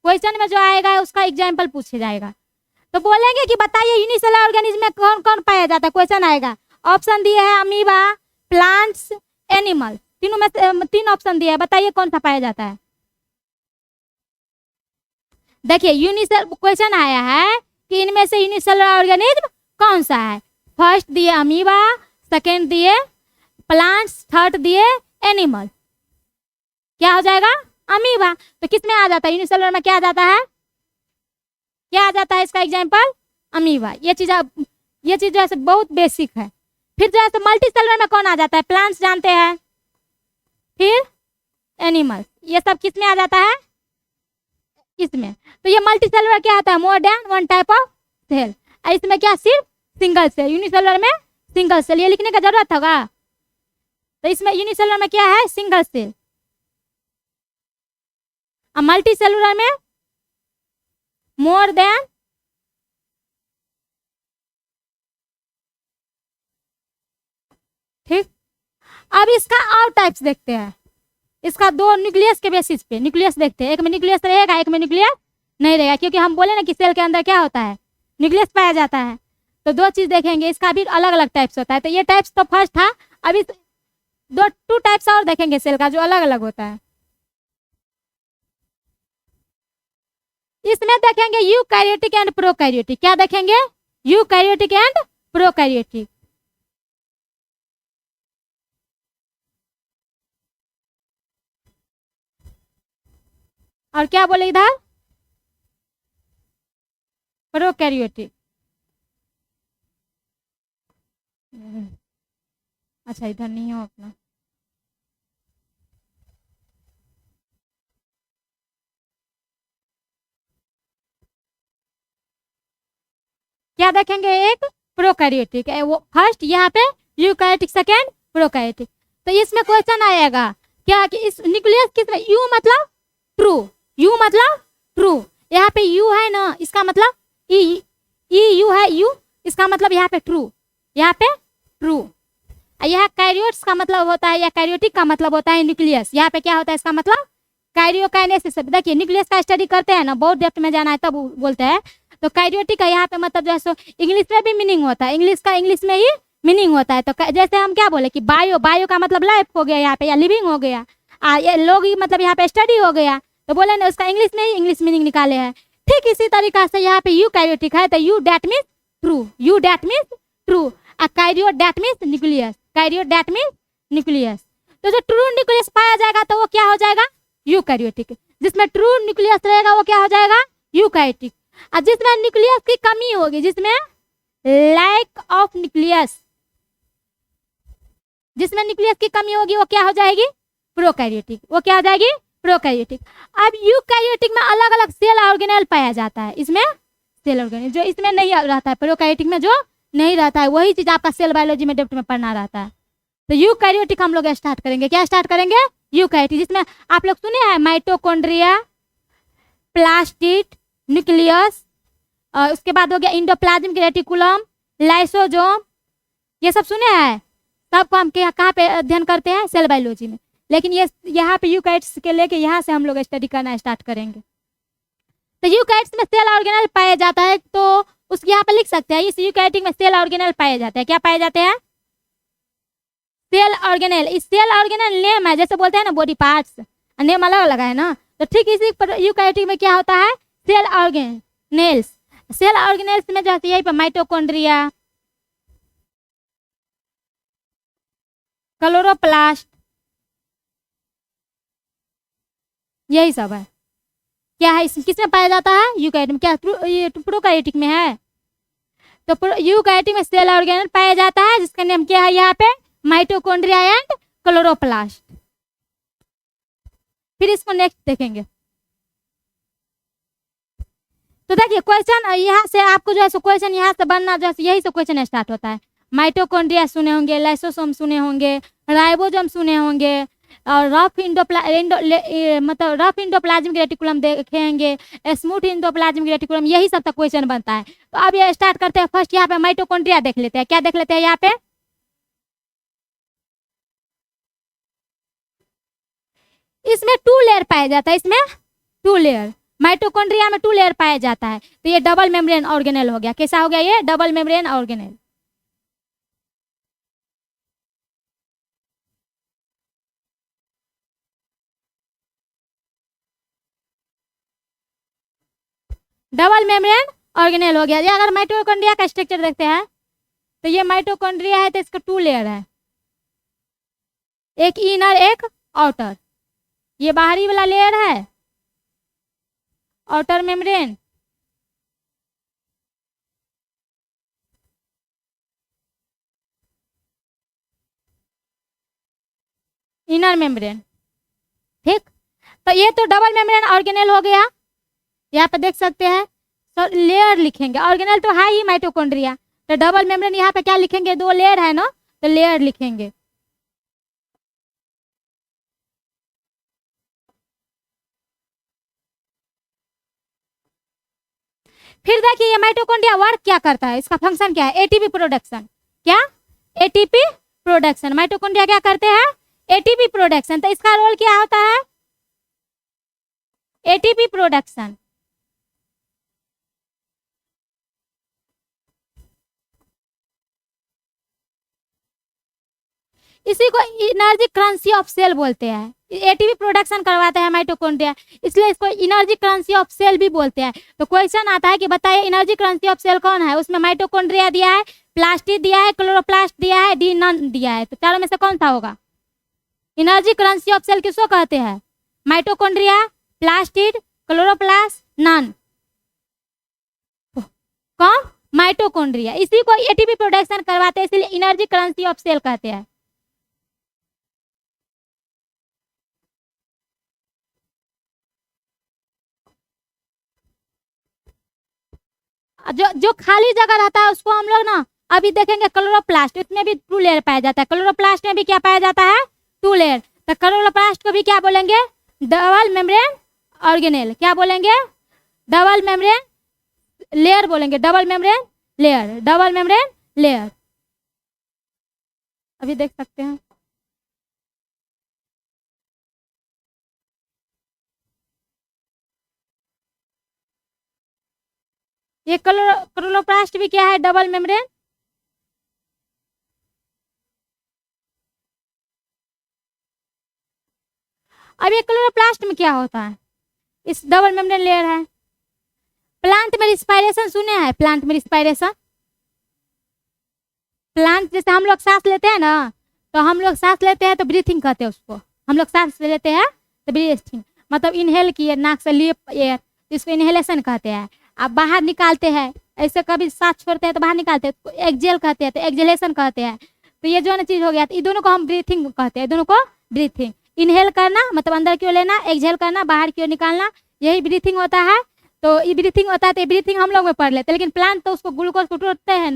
क्वेश्चन में जो आएगा उसका एग्जाम्पल पूछे जाएगा। तो बोलेंगे कि बताइए यूनिसेलुलर ऑर्गेनिज्म में कौन कौन पाया जाता है। क्वेश्चन आएगा, ऑप्शन दिए है अमीबा, प्लांट्स, एनिमल, तीनों में से तीन ऑप्शन दिया है, बताइए कौन सा पाया जाता है। देखिए यूनिसेल क्वेश्चन आया है कि इनमें से यूनिसेलुलर ऑर्गेनिज्म कौन सा है। फर्स्ट दिए अमीबा, सेकेंड दिए प्लांट्स, थर्ड दिए एनिमल। क्या हो जाएगा? अमीबा। तो किस में आ जाता है? यूनिसेलुलर में क्या आ जाता है? क्या आ जाता है इसका एग्जाम्पल? अमीबा। ये चीज जो है बहुत बेसिक है। फिर जो है मल्टी सेलुलर में कौन आ जाता है? प्लांट्स जानते हैं, फिर एनिमल। ये सब किस में आ जाता है? इसमें। तो ये मल्टी सेलुलर क्या होता है? More than one type of cell. इसमें क्या? सिर्फ सिंगल सेल। यूनिसेलुलर में सिंगल सेल। ये लिखने का जरूरत होगा। तो इसमें यूनिसेलुलर में क्या है? Single cell. और मल्टी सेलुलर में मोर देन, ठीक। अब इसका और टाइप्स देखते हैं। इसका दो न्यूक्लियस के बेसिस पे न्यूक्लियस देखते हैं। एक में न्यूक्लियस रहेगा, एक में न्यूक्लियस नहीं रहेगा, क्योंकि हम बोले ना कि सेल के अंदर क्या होता है? न्यूक्लियस पाया जाता है। तो दो चीज देखेंगे, इसका भी अलग अलग टाइप्स होता है। तो ये टाइप्स तो फर्स्ट था। अभी दो टू टाइप्स और देखेंगे सेल का जो अलग अलग होता है। इसमें देखेंगे यूकैरियोटिक एंड प्रोकैरियोटिक। क्या देखेंगे? Eukaryotic and prokaryotic. और क्या बोले इधर? प्रोकैरियोटिक। अच्छा इधर नहीं हो अपना। क्या देखेंगे, एक प्रोकैरियोटिक, वो फर्स्ट यहाँ पे यूकैरियोटिक, सेकेंड प्रोकैरियोटिक। तो इसमें क्वेश्चन आएगा क्या कि इस न्यूक्लियस किसमें, यू मतलब ट्रू, यू मतलब ट्रू, यहाँ पे यू है ना, इसका मतलब ई, यू है, यू इसका मतलब यहाँ पे ट्रू, यहाँ पे ट्रू। यह कैरियोट्स का मतलब होता है, या कैरियोटिक का मतलब होता है न्यूक्लियस। यहाँ पे क्या होता है, इसका मतलब कैरियोकाइनेसिस। देखिए न्यूक्लियस का स्टडी करते हैं ना, बहुत डेप्थ में जाना है तब बोलते हैं। तो कैरियोटिक का यहाँ पे मतलब जो है सो इंग्लिश में भी मीनिंग होता है, इंग्लिश का इंग्लिश में ही मीनिंग होता है। तो जैसे हम क्या बोले कि बायो, बायो का मतलब लाइफ हो गया यहाँ पे, या लिविंग हो गया, ये लोग मतलब यहाँ पे स्टडी हो गया, तो बोले ना उसका इंग्लिश में ही इंग्लिश मीनिंग निकाले हैं। ठीक इसी तरीका से यहाँ पे यू कैरियोटिक है, तो eu that means true, eu that means true, karyote that means nucleus, karyote that means nucleus. तो जो ट्रू न्यूक्लियस पाया जाएगा तो वो क्या हो जाएगा, यूकैरियोटिक। जिसमें ट्रू न्यूक्लियस रहेगा वो क्या हो जाएगा, यूकैरियोटिक। और जिसमें न्यूक्लियस की कमी होगी, जिसमें लैक ऑफ न्यूक्लियस, जिसमें न्यूक्लियस की कमी होगी वो क्या हो जाएगी, प्रोकैरियोटिक, वो क्या हो जाएगी, प्रोकैरियोटिक। अब यूकैरियोटिक में अलग अलग सेल ऑर्गेनेल पाया जाता है, इसमें सेल ऑर्गेनेल जो इसमें नहीं रहता है, प्रोकैरियोटिक में जो नहीं रहता है, वही चीज आपका सेल बायोलॉजी में डेप्थ में पढ़ना रहता है। तो यूकैरियोटिक हम लोग स्टार्ट करेंगे, क्या स्टार्ट करेंगे, यूकैरियोटिक, जिसमें आप लोग सुने हैं माइटोकॉन्ड्रिया, प्लास्टिड, न्यूक्लियस, और उसके बाद हो गया इंडोप्लाज्मिक रेटिकुलम, लाइसोजोम, ये सब सुने हैं। सबको हम कहाँ पे अध्ययन करते हैं, सेल बायोलॉजी में। लेकिन ये यहाँ पे यूकैरियोट्स के लेके यहाँ से हम लोग स्टडी करना स्टार्ट करेंगे। तो यूकैरियोट्स में सेल ऑर्गेनेल पाया जाता है, तो उसके यहाँ पे लिख सकते हैं, इस यूकैरियोटिक में सेल ऑर्गेनेल पाए जाते हैं। क्या पाए जाते हैं, सेल ऑर्गेनेल। इस सेल ऑर्गेनेल नेम है, जैसे बोलते हैं ना बॉडी पार्ट्स, नेम अलग अलग है ना, तो ठीक इसी पर यूकैरियोटिक में क्या होता है, सेल ऑर्गेनेल्स। सेल ऑर्गेनेल्स में जैसे यही पर माइटोकॉन्ड्रिया, क्लोरोप्लास्ट, यही सब है। क्या है, किसमें पाया जाता है, यूकैरियोटिक में। क्या ये प्रोकैरियोटिक में है, तो यूकैरियोटिक में सेल ऑर्गेनेल पाया जाता है, जिसका नेम क्या है यहाँ पे, माइटोकॉन्ड्रिया एंड क्लोरोप्लास्ट। फिर इसको नेक्स्ट देखेंगे। तो देखिए क्वेश्चन यहाँ से आपको जो है सो क्वेश्चन यहाँ से बनना जो है यही से क्वेश्चन स्टार्ट होता है। माइटोकॉन्ड्रिया सुने होंगे, लाइसोसोम सुने होंगे, राइबोसोम सुने होंगे, और रफ मतलब रफ इंडोप्लाज्मिक रेटिकुलम देखेंगे, स्मूथ इंडोप्लाज्मिक रेटिकुलम, यही सब तक क्वेश्चन बनता है। तो अब ये स्टार्ट करते हैं। फर्स्ट यहाँ पे माइटोकॉन्ड्रिया देख लेते हैं। क्या देख लेते हैं यहाँ पे, इसमें 2 लेयर पाया जाता है, इसमें 2 लेयर, माइटोकॉन्ड्रिया में 2 लेयर पाया जाता है। तो ये डबल मेम्ब्रेन ऑर्गेनेल हो गया। कैसा हो गया, ये double membrane organelle. Double membrane organelle हो गया। ये अगर माइटोकॉन्ड्रिया का स्ट्रक्चर देखते हैं, तो ये माइटोकॉन्ड्रिया है, तो इसका 2 लेयर है, एक इनर एक आउटर। ये बाहरी वाला लेयर है आउटर मेम्ब्रेन, इनर मेम्ब्रेन। ठीक, तो ये तो डबल मेम्ब्रेन ऑर्गेनेल हो गया। यहाँ पे देख सकते हैं, तो लेयर लिखेंगे, ऑर्गेनेल तो है ही माइटोकॉन्ड्रिया, तो डबल मेम्ब्रेन यहाँ पे क्या लिखेंगे, 2 लेयर है ना, तो लेयर लिखेंगे। फिर देखिए ये माइटोकॉन्ड्रिया वर्क क्या करता है, इसका फंक्शन क्या है, एटीपी प्रोडक्शन। क्या, एटीपी प्रोडक्शन। माइटोकॉन्ड्रिया क्या करते हैं, एटीपी प्रोडक्शन। तो इसका रोल क्या होता है, एटीपी प्रोडक्शन। इसी को एनर्जी करेंसी ऑफ सेल बोलते हैं। एटीपी प्रोडक्शन करवाता है माइटोकॉन्ड्रिया, इसलिए इसको एनर्जी करेंसी ऑफ सेल भी बोलते हैं। तो क्वेश्चन आता है कि बताइए एनर्जी करेंसी ऑफ सेल कौन है, उसमें माइटोकॉन्ड्रिया दिया है, प्लास्टिड दिया है, क्लोरोप्लास्ट दिया है, डी नॉन दिया है। तो चारों में से कौन सा होगा, एनर्जी करेंसी ऑफ सेल किसको कहते हैं, माइटोकॉन्ड्रिया, प्लास्टिड, क्लोरोप्लास्ट, नॉन। कौन, माइटोकॉन्ड्रिया। इसी को एटीपी प्रोडक्शन करवाते हैं, इसलिए एनर्जी करेंसी ऑफ सेल कहते हैं। जो जो खाली जगह रहता है उसको हम लोग ना अभी देखेंगे क्लोरोप्लास्ट, उसमें भी 2 लेयर पाया जाता है। क्लोरोप्लास्ट में भी क्या पाया जाता है? 2 लेयर। तो क्लोरोप्लास्ट को भी क्या बोलेंगे? Double membrane organelle. क्या बोलेंगे? डबल मेम्ब्रेन लेयर बोलेंगे, double membrane layer, double membrane layer. अभी देख सकते हैं। ये क्लोरोप्लास्ट भी क्या है? Double membrane. अब ये क्लोरोप्लास्ट में क्या होता है? इस डबल मेम्ब्रेन लेयर है। प्लांट में रिस्पायरेशन सुने हैं? प्लांट में रिस्पायरेशन, प्लांट जैसे हम लोग सांस लेते हैं ना, तो हम लोग सांस लेते हैं तो ब्रीथिंग कहते हैं उसको। हम लोग सांस लेते हैं तो ब्रीथिंग, मतलब इनहेल किए नाक से लिए एयर, इसको इनहेलेशन कहते हैं। आप बाहर निकालते हैं, ऐसे कभी सांस छोड़ते हैं तो बाहर निकालते हैं तो एक्जेल कहते हैं, तो एक्जेलेशन कहते हैं। तो ये जो ना चीज हो गया, तो ये दोनों को हम ब्रीथिंग कहते हैं, दोनों को ब्रीथिंग। इनहेल करना मतलब अंदर की ओर लेना, एक्सहेल करना बाहर की ओर निकालना, यही ब्रीथिंग होता है। तो ये ब्रीथिंग होता है, तो ये ब्रीथिंग हम लोग में पढ़ लेते हैं, लेकिन प्लांट तो उसको ग्लूकोज को तोड़ते हैं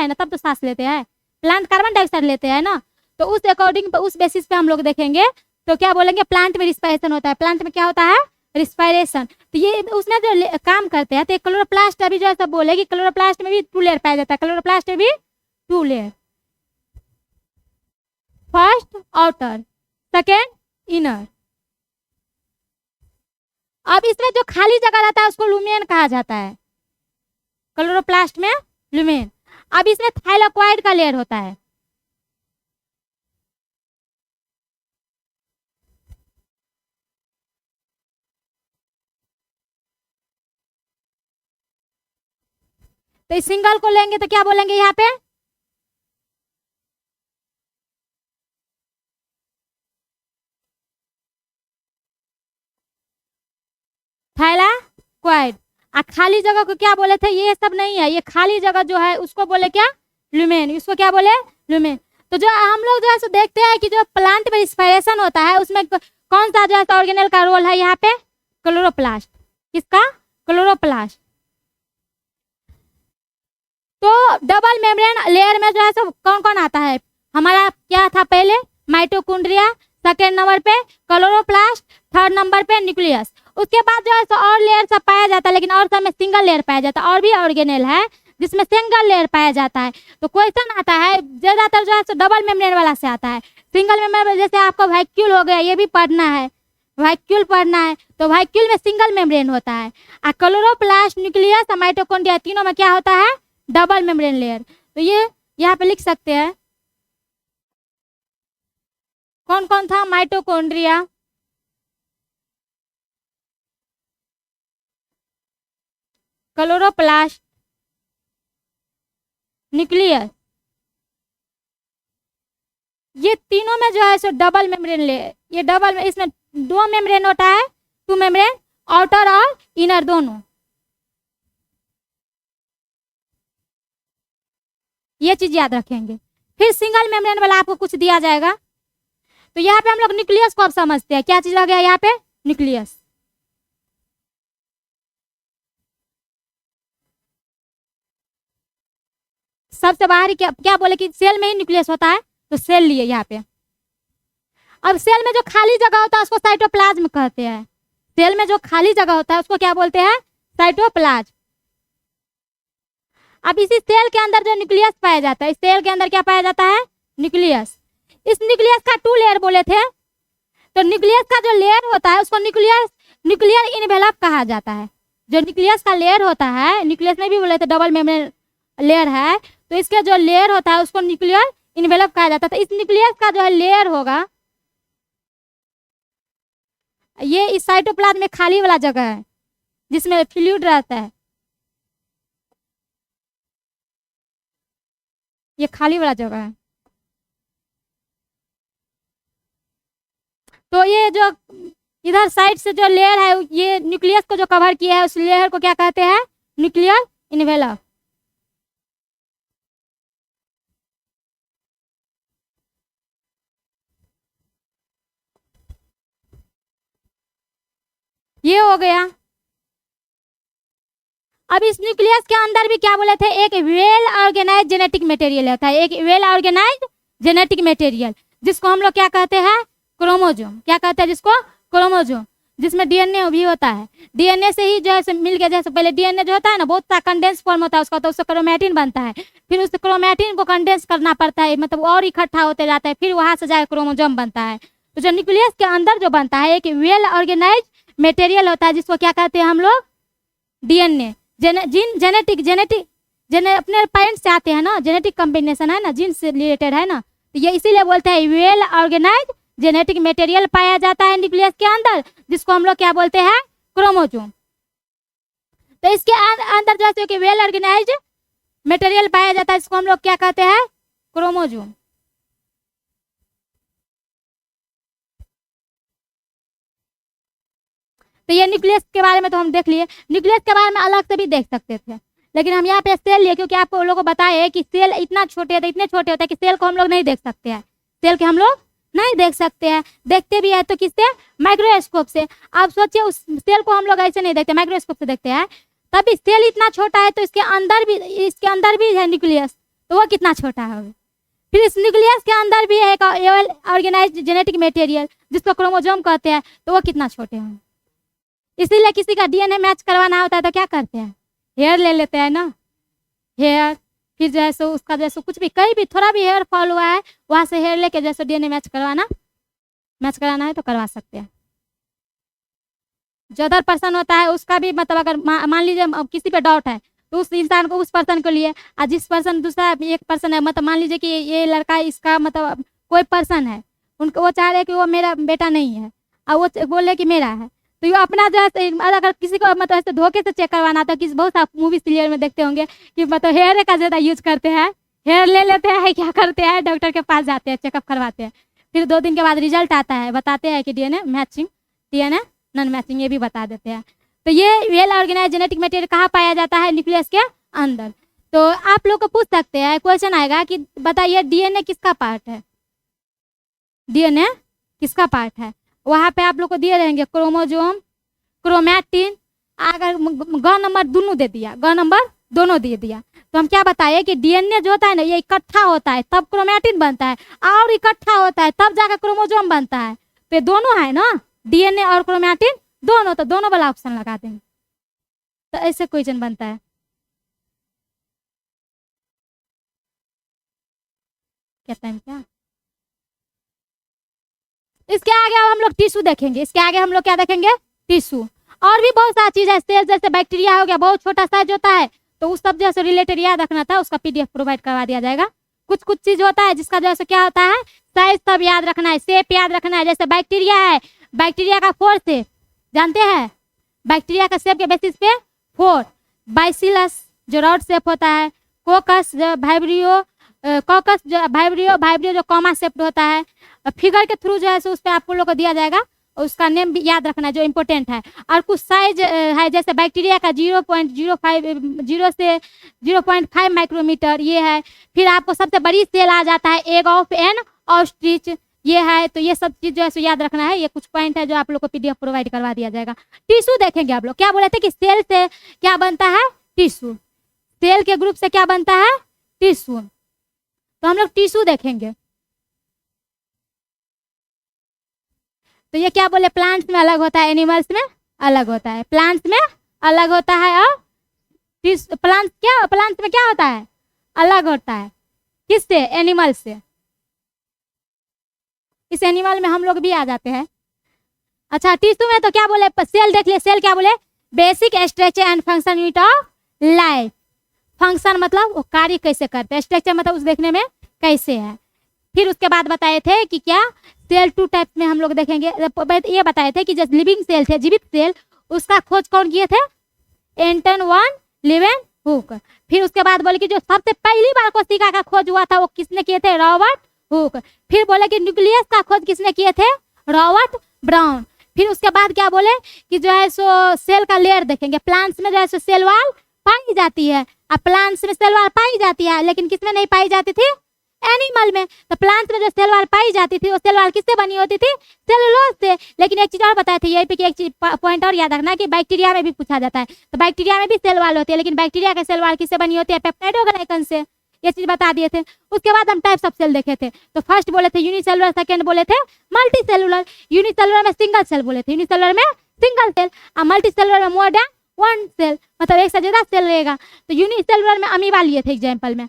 ना, तब तो सांस लेते हैं। प्लांट कार्बन डाइऑक्साइड लेते हैं ना, तो उस अकॉर्डिंग उस बेसिस पे हम लोग देखेंगे। तो क्या बोलेंगे? प्लांट में रिस्पायरेशन होता है। प्लांट में क्या होता है? रिस्पायरेशन। तो ये उसमें जो काम करते हैं, तो क्लोरोप्लास्ट अभी जो है सब बोलेगी, क्लोरोप्लास्ट में भी 2 लेयर पाया जाता है। क्लोरोप्लास्ट में भी 2 layer, first outer, second inner. अब इसमें जो खाली जगह रहता है उसको लुमेन कहा जाता है। क्लोरोप्लास्ट में लुमेन। अब इसमें थाइलाकोइड का लेयर होता है। तो इस सिंगल को लेंगे तो क्या बोलेंगे यहाँ पे? थाइलाकोइड। खाली जगह को क्या बोले थे? ये सब नहीं है, ये खाली जगह जो है उसको बोले क्या? लुमेन। इसको क्या बोले? लुमेन। तो जो हम लोग जो है सो देखते हैं कि जो प्लांट में रिस्पायरेशन होता है उसमें कौन सा जो है ऑर्गेनेल का रोल है यहाँ पे? क्लोरोप्लास्ट। किसका? क्लोरोप्लास्ट। तो डबल मेम्ब्रेन लेयर में जो है सब कौन कौन आता है? हमारा क्या था पहले? माइटोकॉन्ड्रिया, सेकेंड नंबर पे क्लोरोप्लास्ट, थर्ड नंबर पे न्यूक्लियस। उसके बाद जो है सो और लेयर सब पाया जाता है, लेकिन और सब में सिंगल लेयर पाया जाता है। और भी ऑर्गेनेल है जिसमें सिंगल लेयर पाया जाता है। तो क्वेश्चन आता है ज्यादातर जो है सो डबल मेम्ब्रेन वाला से आता है। सिंगल मेम्ब्रेन जैसे आपको वैक्यूल हो गया, ये भी पढ़ना है, वैक्यूल पढ़ना है। तो वैक्यूल में सिंगल मेम्ब्रेन होता है। क्लोरोप्लास्ट, न्यूक्लियस और माइटोकॉन्ड्रिया तीनों में क्या होता है? Double membrane layer. तो ये यहाँ पे लिख सकते हैं कौन कौन था? Mitochondria, chloroplast, nucleus. ये तीनों में जो है सो डबल मेम्ब्रेन लेयर, ये डबल, इसमें 2 मेम्ब्रेन होता है, 2 मेम्ब्रेन, आउटर और इनर दोनों। ये चीज याद रखेंगे। फिर सिंगल मेम्ब्रेन वाला आपको कुछ दिया जाएगा। तो यहाँ पे हम लोग न्यूक्लियस को अब समझते हैं। क्या चीज लग गया यहाँ पे? न्यूक्लियस। सबसे बाहरी क्या क्या बोले कि सेल में ही न्यूक्लियस होता है, तो सेल लिए यहाँ पे। अब सेल में जो खाली जगह होता है उसको साइटोप्लाज्म कहते हैं। सेल में जो खाली जगह होता है उसको क्या बोलते हैं? साइटोप्लाज्म। अब इसी सेल के अंदर जो न्यूक्लियस पाया जाता है, इस सेल के अंदर क्या पाया जाता है? न्यूक्लियस। इस न्यूक्लियस का 2 लेयर बोले थे। तो न्यूक्लियस का जो लेयर होता है उसको न्यूक्लियर इनवेलप कहा जाता है। जो न्यूक्लियस का लेयर होता है, न्यूक्लियस में भी बोले थे डबल मेम्ब्रेन लेयर है, तो इसका जो लेयर होता है उसको न्यूक्लियर इनवेलप कहा जाता है। तो इस न्यूक्लियस का जो है लेयर होगा, ये इस साइटोप्लाज्म में खाली वाला जगह है जिसमें फ्लूइड रहता है, ये खाली वाला जगह है। तो ये जो इधर साइड से जो लेयर है, ये न्यूक्लियस को जो कवर किया है उस लेयर को क्या कहते हैं? Nuclear envelope. ये हो गया। अब इस न्यूक्लियस के अंदर भी क्या बोले थे, एक वेल ऑर्गेनाइज जेनेटिक मटेरियल होता है, एक वेल ऑर्गेनाइज जेनेटिक मटेरियल, जिसको हम लोग क्या कहते हैं, क्रोमोजोम। क्या कहते हैं जिसको, क्रोमोजोम, जिसमें डीएनए भी होता है। डीएनए से ही जो है मिल के, जैसे पहले डीएनए जो होता है ना बहुत सा कंडेंस फॉर्म होता है उसका, तो उससे क्रोमैटिन बनता है, फिर उस क्रोमैटिन को कंडेंस करना पड़ता है, मतलब और इकट्ठा होते जाता है, फिर वहां से जाकर क्रोमोजोम बनता है। तो जो न्यूक्लियस के अंदर जो बनता है एक वेल ऑर्गेनाइज मटेरियल होता है, जिसको क्या कहते हैं हम लोग, डीएनए। अपने पेरेंट्स से आते हैं ना, जेनेटिक कॉम्बिनेशन है ना, जीन से रिलेटेड है ना, तो ये इसीलिए बोलते हैं वेल ऑर्गेनाइज जेनेटिक मटेरियल पाया जाता है न्यूक्लियस के अंदर, जिसको हम लोग क्या बोलते हैं, क्रोमोजोम। तो इसके अंदर जैसे कि वेल ऑर्गेनाइज मटेरियल पाया जाता है, इसको हम लोग क्या कहते हैं, क्रोमोजोम। तो ये न्यूक्लियस के बारे में तो हम देख लिए, न्यूक्लियस के बारे में अलग से भी देख सकते थे, लेकिन हम यहाँ पे सेल लिए क्योंकि आप लोगों को बताए कि सेल इतना छोटे होते, इतने छोटे होते हैं कि सेल को हम लोग नहीं देख सकते हैं, सेल के हम लोग नहीं देख सकते हैं, देखते भी है तो किससे, माइक्रोस्कोप से। आप सोचिए उस सेल को हम लोग ऐसे नहीं देखते, माइक्रोस्कोप से देखते हैं, तभी सेल इतना छोटा है, तो इसके अंदर भी है न्यूक्लियस, तो वो कितना छोटा है। फिर इस न्यूक्लियस के अंदर भी है एक ऑर्गेनाइज्ड जेनेटिक मटेरियल, जिसको क्रोमोजोम कहते हैं, तो वो कितना छोटे हैं। इसीलिए किसी का डीएनए मैच करवाना होता है तो क्या करते हैं, हेयर ले लेते हैं ना, हेयर, फिर जैसे उसका जैसे कुछ भी कहीं भी थोड़ा भी हेयर फॉल हुआ है, वहां से हेयर लेके जैसे डीएनए मैच कराना है तो करवा सकते हैं। जो अदर पर्सन होता है उसका भी, मतलब अगर मान लीजिए किसी पे डाउट है तो उस इंसान को, उस पर्सन को लिए, और जिस पर्सन दूसरा एक पर्सन है, मतलब मान लीजिए कि ये लड़का इसका मतलब कोई पर्सन है, उनको वो चाह रहे हैं कि वो मेरा बेटा नहीं है, और वो बोले कि मेरा है, तो ये अपना जो है, अगर किसी को मतलब ऐसे धोखे से चेक करवाना, तो किसी बहुत सा मूवी सीरियल में देखते होंगे कि मतलब हेयर का ज़्यादा यूज करते हैं, हेयर ले लेते हैं, क्या करते हैं, डॉक्टर के पास जाते हैं, चेकअप करवाते हैं, फिर 2 दिन के बाद रिजल्ट आता है, बताते हैं कि DNA matching, DNA non matching, ये भी बता देते हैं। तो ये वेल ऑर्गेनाइज जेनेटिक मटेरियल कहाँ पाया जाता है, न्यूक्लियस के अंदर। तो आप लोग को पूछ सकते हैं, क्वेश्चन आएगा कि बताइए डीएनए किसका पार्ट है, डीएनए किसका पार्ट है, वहाँ पे आप लोग को दिए रहेंगे क्रोमोजोम, क्रोमैटिन, अगर ग नंबर दोनों दे दिया, ग नंबर दोनों दे दिया, तो हम क्या बताए कि डीएनए जो होता है ना, ये इकट्ठा होता है तब क्रोमैटिन बनता है, और इकट्ठा होता है तब जाकर क्रोमोजोम बनता है। तो दोनों है ना, डीएनए और क्रोमैटिन दोनों, तो दोनों वाला ऑप्शन लगा देंगे, तो ऐसे क्वेश्चन बनता है। क्या टाइम क्या, इसके आगे अब हम लोग टिश्यू देखेंगे, इसके आगे हम लोग क्या देखेंगे, टिश्यू। और भी बहुत सारी चीज है, सेल जैसे बैक्टीरिया हो गया, बहुत छोटा साइज होता है, तो उस सब जैसे रिलेटेड याद रखना था, उसका पीडीएफ प्रोवाइड करवा दिया जाएगा। कुछ चीज होता है जिसका जैसे क्या होता है, साइज सब याद रखना है, शेप याद रखना है। जैसे बैक्टीरिया है, बैक्टीरिया का 4 शेप जानते हैं, बैक्टीरिया का शेप के बेसिस पे 4, बाइसिलस जो राउंड शेप होता है, कोकस जो वाइब्रियो जो कॉमा शेप होता है, फिगर के थ्रू जो है उस पर आपको लोग को दिया जाएगा, और उसका नेम भी याद रखना है जो इम्पोर्टेंट है। और कुछ साइज है, जैसे बैक्टीरिया का 0 से 0.5 माइक्रोमीटर ये है। फिर आपको सबसे बड़ी सेल आ जाता है एग ऑफ एन ऑस्ट्रिच, ये है। तो ये सब चीज जो है याद रखना है, ये कुछ पॉइंट है जो आप लोग को पीडीएफ प्रोवाइड करवा दिया जाएगा। टिश्यू देखेंगे आप लोग, क्या बोले थे कि सेल से क्या बनता है, टिश्यू, सेल के ग्रुप से क्या बनता है, टिश्यू। तो हम लोग टिश्यू देखेंगे। तो ये क्या बोले, प्लांट्स में अलग होता है, एनिमल्स में अलग होता है, प्लांट्स में अलग होता है, और प्लांट्स में क्या होता है, अलग होता है, किससे, एनिमल से। इस एनिमल में हम लोग भी आ जाते हैं। अच्छा, टिश्यू में तो क्या बोले, सेल देख लिया, सेल क्या बोले, basic structure and function unit of life. Function मतलब वो कार्य कैसे करते हैं, स्ट्रक्चर मतलब उस देखने में कैसे है। फिर उसके बाद बताए थे कि क्या सेल 2 टाइप में हम लोग देखेंगे। ये बताए थे कि जैसे लिविंग सेल थे, जीवित सेल, उसका खोज कौन किए थे, एंटन वन लीवेनहुक। फिर उसके बाद बोले कि जो सबसे पहली बार कोशिका का खोज हुआ था वो किसने किए थे, रॉबर्ट हुक। फिर बोले कि न्यूक्लियस का खोज किसने किए थे, रॉबर्ट ब्राउन। फिर उसके बाद क्या बोले कि जो है सो सेल का लेयर देखेंगे। प्लांट्स में जो है सो सेल वाल पाई जाती है, अब प्लांट्स में सेल वाल पाई जाती है, लेकिन किसमें नहीं पाई जाती थी, एनिमल में। तो प्लांट्स में जो सेल वॉल पाई जाती थी वो सेल वॉल किससे बनी होती थी? सेलुलोज से। लेकिन एक चीज और बताए थे यही पे कि एक चीज पॉइंट और याद रखना कि बैक्टीरिया में भी पूछा जाता है। तो बैक्टीरिया में भी सेल वॉल होती है, लेकिन बैक्टीरिया के सेल वॉल किससे बनी होती है? पेप्टाइडोग्लाइकन से। ये चीज बता दिए थे। उसके बाद हम टाइप्स ऑफ सेल देखे थे। तो फर्स्ट बोले थे यूनिसेलुलर, सेकंड बोले थे मल्टी सेलुलर। यूनिसेलुलर में सिंगल सेल बोले थे, यूनिसेलुलर में सिंगल सेल, और मल्टी सेलुलर में मोर देन वन सेल, मतलब एक से ज्यादा सेल रहेगा। तो यूनिसेलुलर में अमीबा लिए थे एग्जाम्पल में,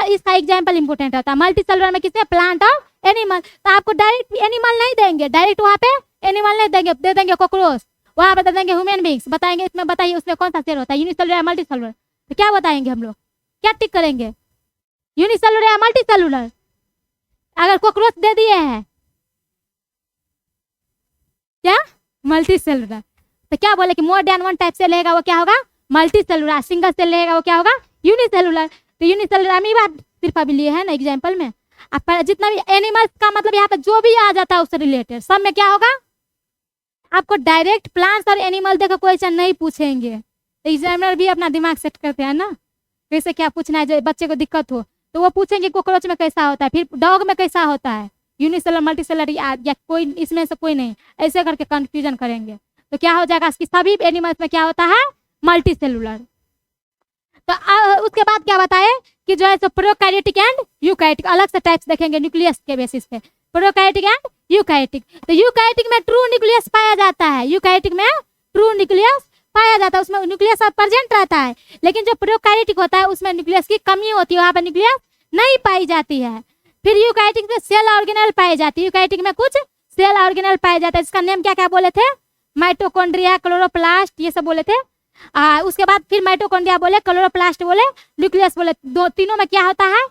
इसका एग्जाम्पल इंपोर्टेंट होता है। मल्टी सेलुलर में किसमें? प्लांट और एनिमल। तो आपको डायरेक्ट एनिमल नहीं देंगे, डायरेक्ट वहाँ पे एनिमल नहीं देंगे, दे देंगे कॉकरोच, वहाँ पे दे देंगे ह्यूमन बींग्स। बताएंगे इसमें, बताइए उसमें कौन सा सेल होता है, यूनिसेलुलर या मल्टी सेलुलर? तो क्या बताएंगे हम लोग, क्या टिक करेंगे, यूनिसेलुलर या मल्टी सेलुलर? अगर कॉकरोच दे दिए हैं क्या? Multi cellular. तो क्या बोले कि मोर देन वन टाइप से रहेगा वो क्या होगा? Multi cellular. सिंगल सेल रहेगा वो क्या होगा? यूनिसेलुलर। तो यूनिसेलुलर अमीबा सिर्फ अभी लिए है ना एग्जाम्पल में। आप जितना भी एनिमल्स का मतलब यहाँ पे जो भी आ जाता है उससे रिलेटेड सब में क्या होगा? आपको डायरेक्ट प्लांट्स और एनिमल देखो क्वेश्चन नहीं पूछेंगे। एग्जामिनर भी अपना दिमाग सेट करते हैं ना, कैसे क्या पूछना है, जो बच्चे को दिक्कत हो तो वो पूछेंगे कॉकरोच में कैसा होता है, फिर डॉग में कैसा होता है, यूनिसेलुलर मल्टीसेलुलर या कोई इसमें से कोई नहीं, ऐसे करके कंफ्यूजन करेंगे। तो क्या हो जाएगा कि सभी एनिमल्स में क्या होता है? Multi cellular. तो उसके बाद क्या बताए कि जो है सो प्रोकैरियोटिक एंड यूकैरियोटिक, अलग से टाइप्स देखेंगे न्यूक्लियस के बेसिस पे, प्रोकैरियोटिक एंड यूकैरियोटिक। तो यूकैरियोटिक में ट्रू न्यूक्लियस पाया जाता है, यूकैरियोटिक में ट्रू न्यूक्लियस पाया जाता है, उसमें न्यूक्लियस प्रेजेंट रहता है। लेकिन जो प्रोकैरियोटिक होता है उसमें न्यूक्लियस की कमी होती है, वहाँ पर न्यूक्लियस नहीं पाई जाती है। फिर यूकैरियोटिक में सेल ऑर्गेनेल पाए जाती है, यूकैरियोटिक में कुछ सेल ऑर्गेनेल पाए जाता है, इसका नेम क्या क्या बोले थे? माइटोकॉन्ड्रिया, क्लोरोप्लास्ट, ये सब बोले थे। उसके बाद फिर माइटोकॉन्ड्रिया बोले, क्लोरोप्लास्ट बोले, न्यूक्लियस बोले। दो तीनों में क्या होता है?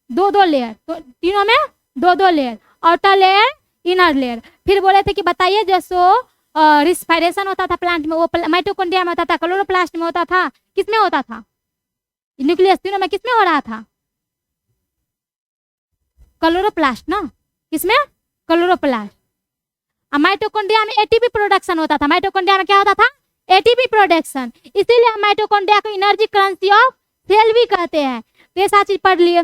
दो दो लेयर, तो तीनों में दो दो layer, outer layer, inner layer. फिर बोले थे कि बताइए जो सो रिस्पायरेशन होता था प्लांट में वो माइटोकॉन्ड्रिया में होता था, क्लोरोप्लास्ट में होता था, किसमें होता था? न्यूक्लियस तीनों में किसमें हो रहा था? क्लोरोप्लास्ट ना, किसमें? क्लोरोप्लास्ट। माइटोकॉन्ड्रिया में एटीपी प्रोडक्शन होता था, माइटोकॉन्ड्रिया में क्या होता था? ATP production. इसीलिए हम माइटोकॉन्ड्रिया को एनर्जी करेंसी ऑफ सेल भी कहते हैं। तो ये सारी चीज पढ़ लिए।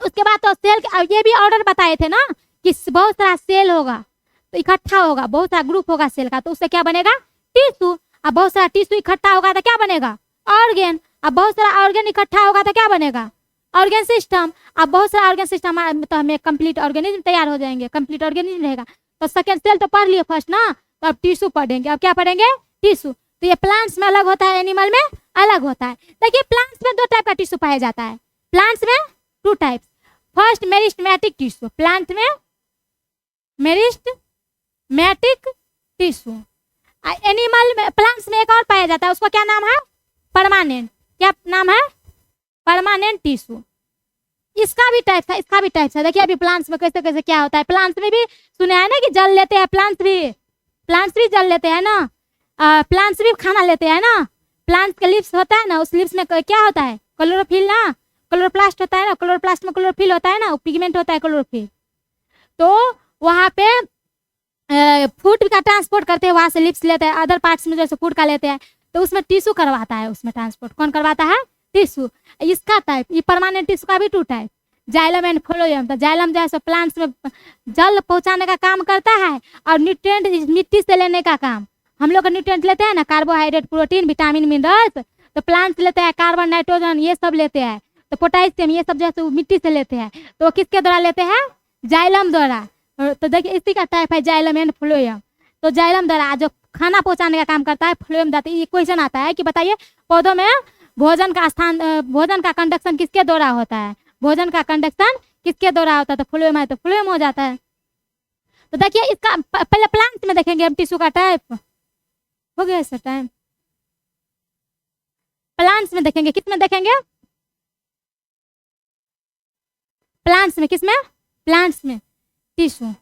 उसके बाद तो सेल ये भी ऑर्डर बताए थे ना कि बहुत सारा सेल होगा तो इकट्ठा होगा, बहुत सारा ग्रुप होगा सेल का, तो उससे क्या बनेगा? टिश्यू। अब बहुत सारा टिश्यू इकट्ठा होगा तो क्या बनेगा? ऑर्गेन। अब बहुत सारा ऑर्गेन इकट्ठा होगा तो क्या बनेगा? Organ system. अब बहुत सारा ऑर्गेन सिस्टम तो हमें कंप्लीट ऑर्गेनिज्म तैयार हो जाएंगे, कंप्लीट ऑर्गेनिज्म रहेगा। तो सेकेंड सेल तो पढ़ लिए फर्स्ट ना, तो अब टिश्यू पढ़ेंगे। अब क्या पढ़ेंगे? टिश्यू। तो ये प्लांट्स में अलग होता है, एनिमल में अलग होता है। देखिए प्लांट्स में दो टाइप का टिश्यू पाया जाता है, प्लांट्स में two types. First meristematic tissue, plant में मेरिस्टेमेटिक टिश्यू। एनिमल में, प्लांट्स में एक और पाया जाता है, उसका क्या नाम है? परमानेंट। क्या नाम है? Permanent tissue. इसका भी टाइप है, इसका भी टाइप है। देखिए अभी प्लांट्स में कैसे कैसे क्या होता है। प्लांट्स में भी सुने हैं ना कि जल लेते हैं, प्लांट्स भी जल लेते हैं ना, प्लांट्स भी खाना लेते हैं ना। प्लांट्स के लिप्स होता है ना, उस लिप्स में क्या होता है? क्लोरोफिल ना, क्लोरोप्लास्ट होता है ना, क्लोरोप्लास्ट में क्लोरोफिल होता है ना, पिगमेंट होता है क्लोरोफिल। तो वहाँ पे फूड का ट्रांसपोर्ट करते हैं, वहाँ से लिप्स लेते हैं, अदर पार्ट्स में जैसे फूड का लेते हैं, तो उसमें टिश्यू करवाता है, उसमें ट्रांसपोर्ट कौन करवाता है? टिश्यू। इसका टाइप, ये परमानेंट टिश्यू का भी two type, xylem and phloem. तो जाइलम जैसे प्लांट्स में जल पहुंचाने का काम करता है और न्यूट्रिएंट मिट्टी से लेने का काम। हम लोग न्यूट्रिएंट लेते हैं ना, कार्बोहाइड्रेट, प्रोटीन, विटामिन, मिनरल्स, तो प्लांट्स लेते हैं कार्बन, नाइट्रोजन, ये सब लेते हैं। तो पोटेशियम ये सब जैसे मिट्टी से लेते हैं, तो वो किसके द्वारा लेते हैं? जाइलम द्वारा। तो देखिए इसी का टाइप है जाइलम एंड फ्लोएम। तो जाइलम द्वारा जो खाना पहुंचाने का काम करता है, फ्लोएम द्वारा। ये क्वेश्चन आता है कि बताइए पौधों में भोजन का कंडक्शन किसके द्वारा होता है? भोजन का कंडक्शन किसके द्वारा होता है? तो फ्लोएम है, तो फ्लोएम हो जाता है। तो देखिए इसका पहले प्लांट्स में देखेंगे हम टिश्यू का टाइप। हो गया सर टाइम? प्लांट्स में देखेंगे, किस में देखेंगे? प्लांट्स में, किस में? प्लांट्स में टिश्यू।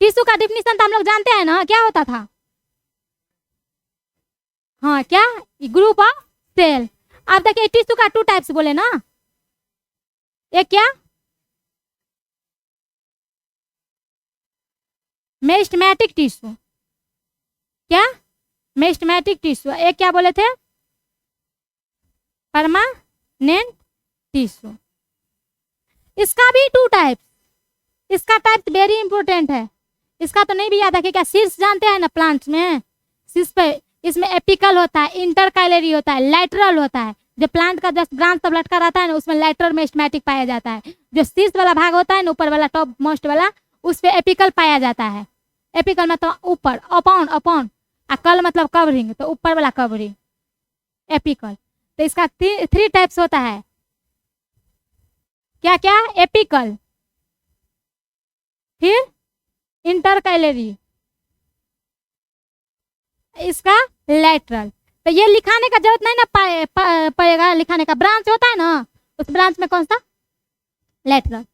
टिश्यू का डिफिनीशन तो हम लोग जानते हैं ना, क्या होता था? हाँ क्या? Group of cell. आप देखिए टिश्यू का टू टाइप्स बोले ना, एक क्या? Meristematic tissue. क्या? Meristematic tissue. एक क्या बोले थे? Permanent tissue. इसका भी 2 टाइप्स, इसका टाइप वेरी इंपॉर्टेंट है, इसका तो नहीं भी याद रखिए। क्या शीर्ष जानते हैं ना प्लांट्स में, शीर्ष पे इसमें एपिकल होता है, इंटरकाइलरी होता है, लैटरल होता है। जो प्लांट का जस्ट ब्रांच सब लटका रहता है ना उसमें लैटरल मेरिस्टेमेटिक पाया जाता है। जो शीर्ष वाला भाग होता है ना ऊपर वाला टॉप मोस्ट वाला उस पे एपिकल पाया जाता है। एपिकल मतलब ऊपर, अपॉन अपॉन, कल मतलब कवरिंग, तो ऊपर वाला कवरिंग एपिकल। तो इसका 3 टाइप्स होता है। क्या क्या? एपिकल, फिर इंटरकाइलरी, इसका लैटरल। तो ये लिखाने का जरूरत नहीं ना पड़ेगा लिखाने का। ब्रांच होता है ना उस ब्रांच में कौन सा? लैटरल।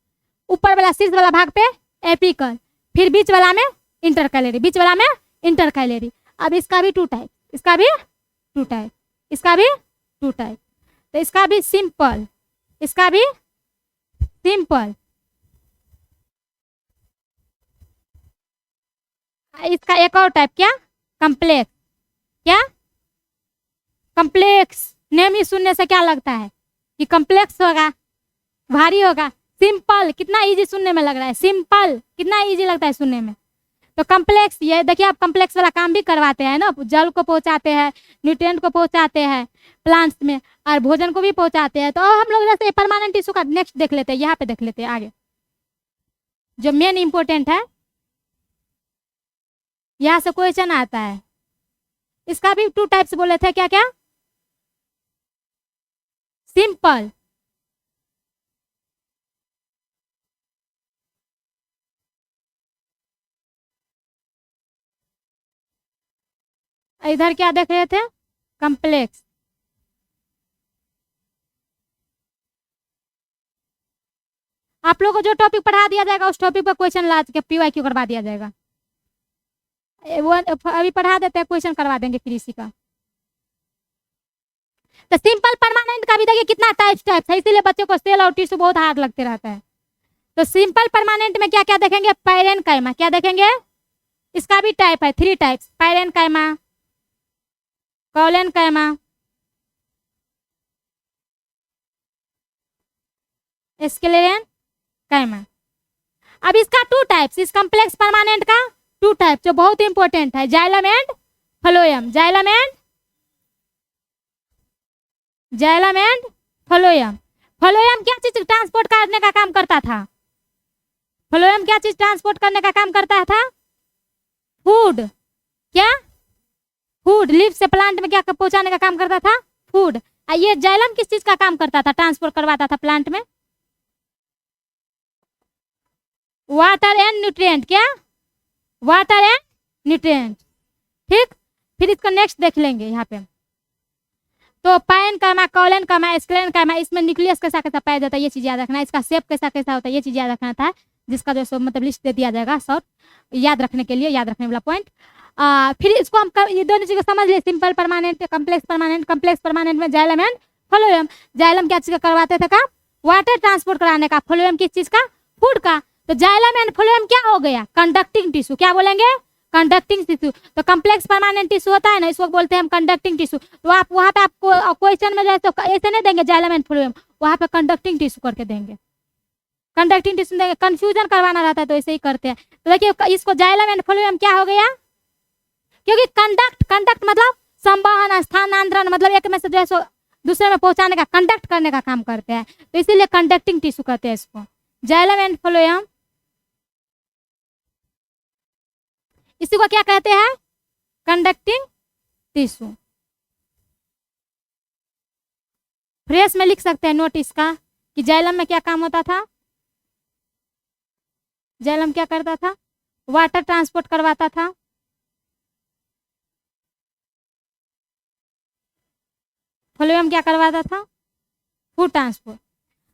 ऊपर वाला शीर्ष वाला भाग पे एपिकल, फिर बीच वाला में इंटरकाइलरी, बीच वाला में इंटरकाइलरी। अब इसका भी 2 टाइप, इसका भी 2 टाइप, इसका भी 2 टाइप। तो इसका भी सिंपल, इसका भी सिंपल, इसका एक और टाइप क्या? कम्प्लेक्स। क्या? कम्प्लेक्स। नेम ही सुनने से क्या लगता है कि कम्प्लेक्स होगा, भारी होगा। सिंपल कितना इजी सुनने में लग रहा है, सिंपल कितना इजी लगता है सुनने में। तो कम्प्लेक्स, ये देखिए आप कम्प्लेक्स वाला काम भी करवाते हैं ना, जल को पहुंचाते हैं, न्यूट्रिएंट को पहुंचाते हैं प्लांट्स में, और भोजन को भी पहुंचाते हैं। तो हम लोग जैसे परमानेंट टिश्यू का नेक्स्ट देख लेते हैं, यहाँ पे देख लेते हैं आगे जो मेन इंपॉर्टेंट है। यहाँ से क्वेश्चन आता है। इसका भी 2 टाइप्स बोले थे, क्या क्या? सिंपल, इधर क्या देख रहे थे? कम्प्लेक्स। आप लोगों को जो टॉपिक पढ़ा दिया जाएगा उस टॉपिक पर क्वेश्चन ला के PYQ करवा दिया जाएगा। वो अभी पढ़ा देते हैं, क्वेश्चन करवा देंगे फिर इसी का। तो सिंपल परमानेंट का भी देखिए कितना टाइप्स है, इसीलिए बच्चों को सेल और टिश्यू बहुत हार्ड लगते रहता है। तो सिंपल परमानेंट में क्या क्या देखेंगे? पैरेनकाइमा। क्या देखेंगे? इसका भी टाइप है, 3 टाइप्स, पैरेनकाइमा, कॉलेनकाइमा, स्क्लेरेनकाइमा। अब इसका 2 टाइप्स, इस कम्प्लेक्स परमानेंट का 2 टाइप जो बहुत इंपॉर्टेंट है, xylem and phloem. Xylem and phloem. Phloem क्या चीज ट्रांसपोर्ट करने का काम करता था? फ्लोएम क्या चीज ट्रांसपोर्ट करने का काम करता था? फूड। क्या? फूड। लीफ से प्लांट में क्या पहुंचाने का काम करता था? फूड। ये जाइलम किस चीज का काम करता था? ट्रांसपोर्ट करवाता था प्लांट में वाटर एंड न्यूट्रिएंट। क्या? Water and nutrient. ठीक, फिर इसको नेक्स्ट देख लेंगे यहाँ पे। तो पैरेनकाइमा, कॉलेनकाइमा, स्क्लेरेनकाइमा, इसमें न्यूक्लियस कैसा कैसा पाया जाता है ये चीज याद रखना है। इसका शेप कैसा कैसा होता है ये चीज याद रखना था, जिसका जो सो मतलब लिस्ट दे दिया जाएगा शॉर्ट याद रखने के लिए, याद रखने वाला पॉइंट। फिर इसको हम ये दोनों चीज को समझ लिए, simple permanent, complex permanent. Complex permanent में जाइलम एंड फ्लोएम। जाइलम क्या चीज का करवाते थे काम? वाटर ट्रांसपोर्ट कराने का। फ्लोएम किस चीज का? फूड का। तो जाइलम एंड फ्लोएम क्या हो गया? Conducting tissue. क्या बोलेंगे? Conducting tissue. तो कम्प्लेक्स परमानेंट टिश्यू होता है ना, इसको बोलते हैं हम कंडक्टिंग टिश्यू। तो आप वहाँ पे आपको क्वेश्चन में जो है तो ऐसे नहीं देंगे जाइलम एंड फ्लोएम, वहाँ पे कंडक्टिंग टिश्यू करके देंगे। कंडक्टिंग टिश्यू देंगे, कंफ्यूजन करवाना रहता है तो ऐसे ही करते हैं। तो देखिए इसको जाइलम एंड फ्लोएम क्या हो गया? क्योंकि कंडक्ट मतलब संवहन, स्थानांतरण, मतलब एक में से जो है सो दूसरे में पहुंचाने का, कंडक्ट करने का काम करते हैं, तो इसीलिए कंडक्टिंग टिश्यू कहते हैं इसको। जाइलम एंड फ्लोएम इसी को क्या कहते हैं? Conducting tissue. फ्रेश में लिख सकते हैं नोट इसका कि जाइलम में क्या काम होता था? जाइलम क्या करता था? वाटर ट्रांसपोर्ट करवाता था। फ्लोएम क्या करवाता था? Food transport.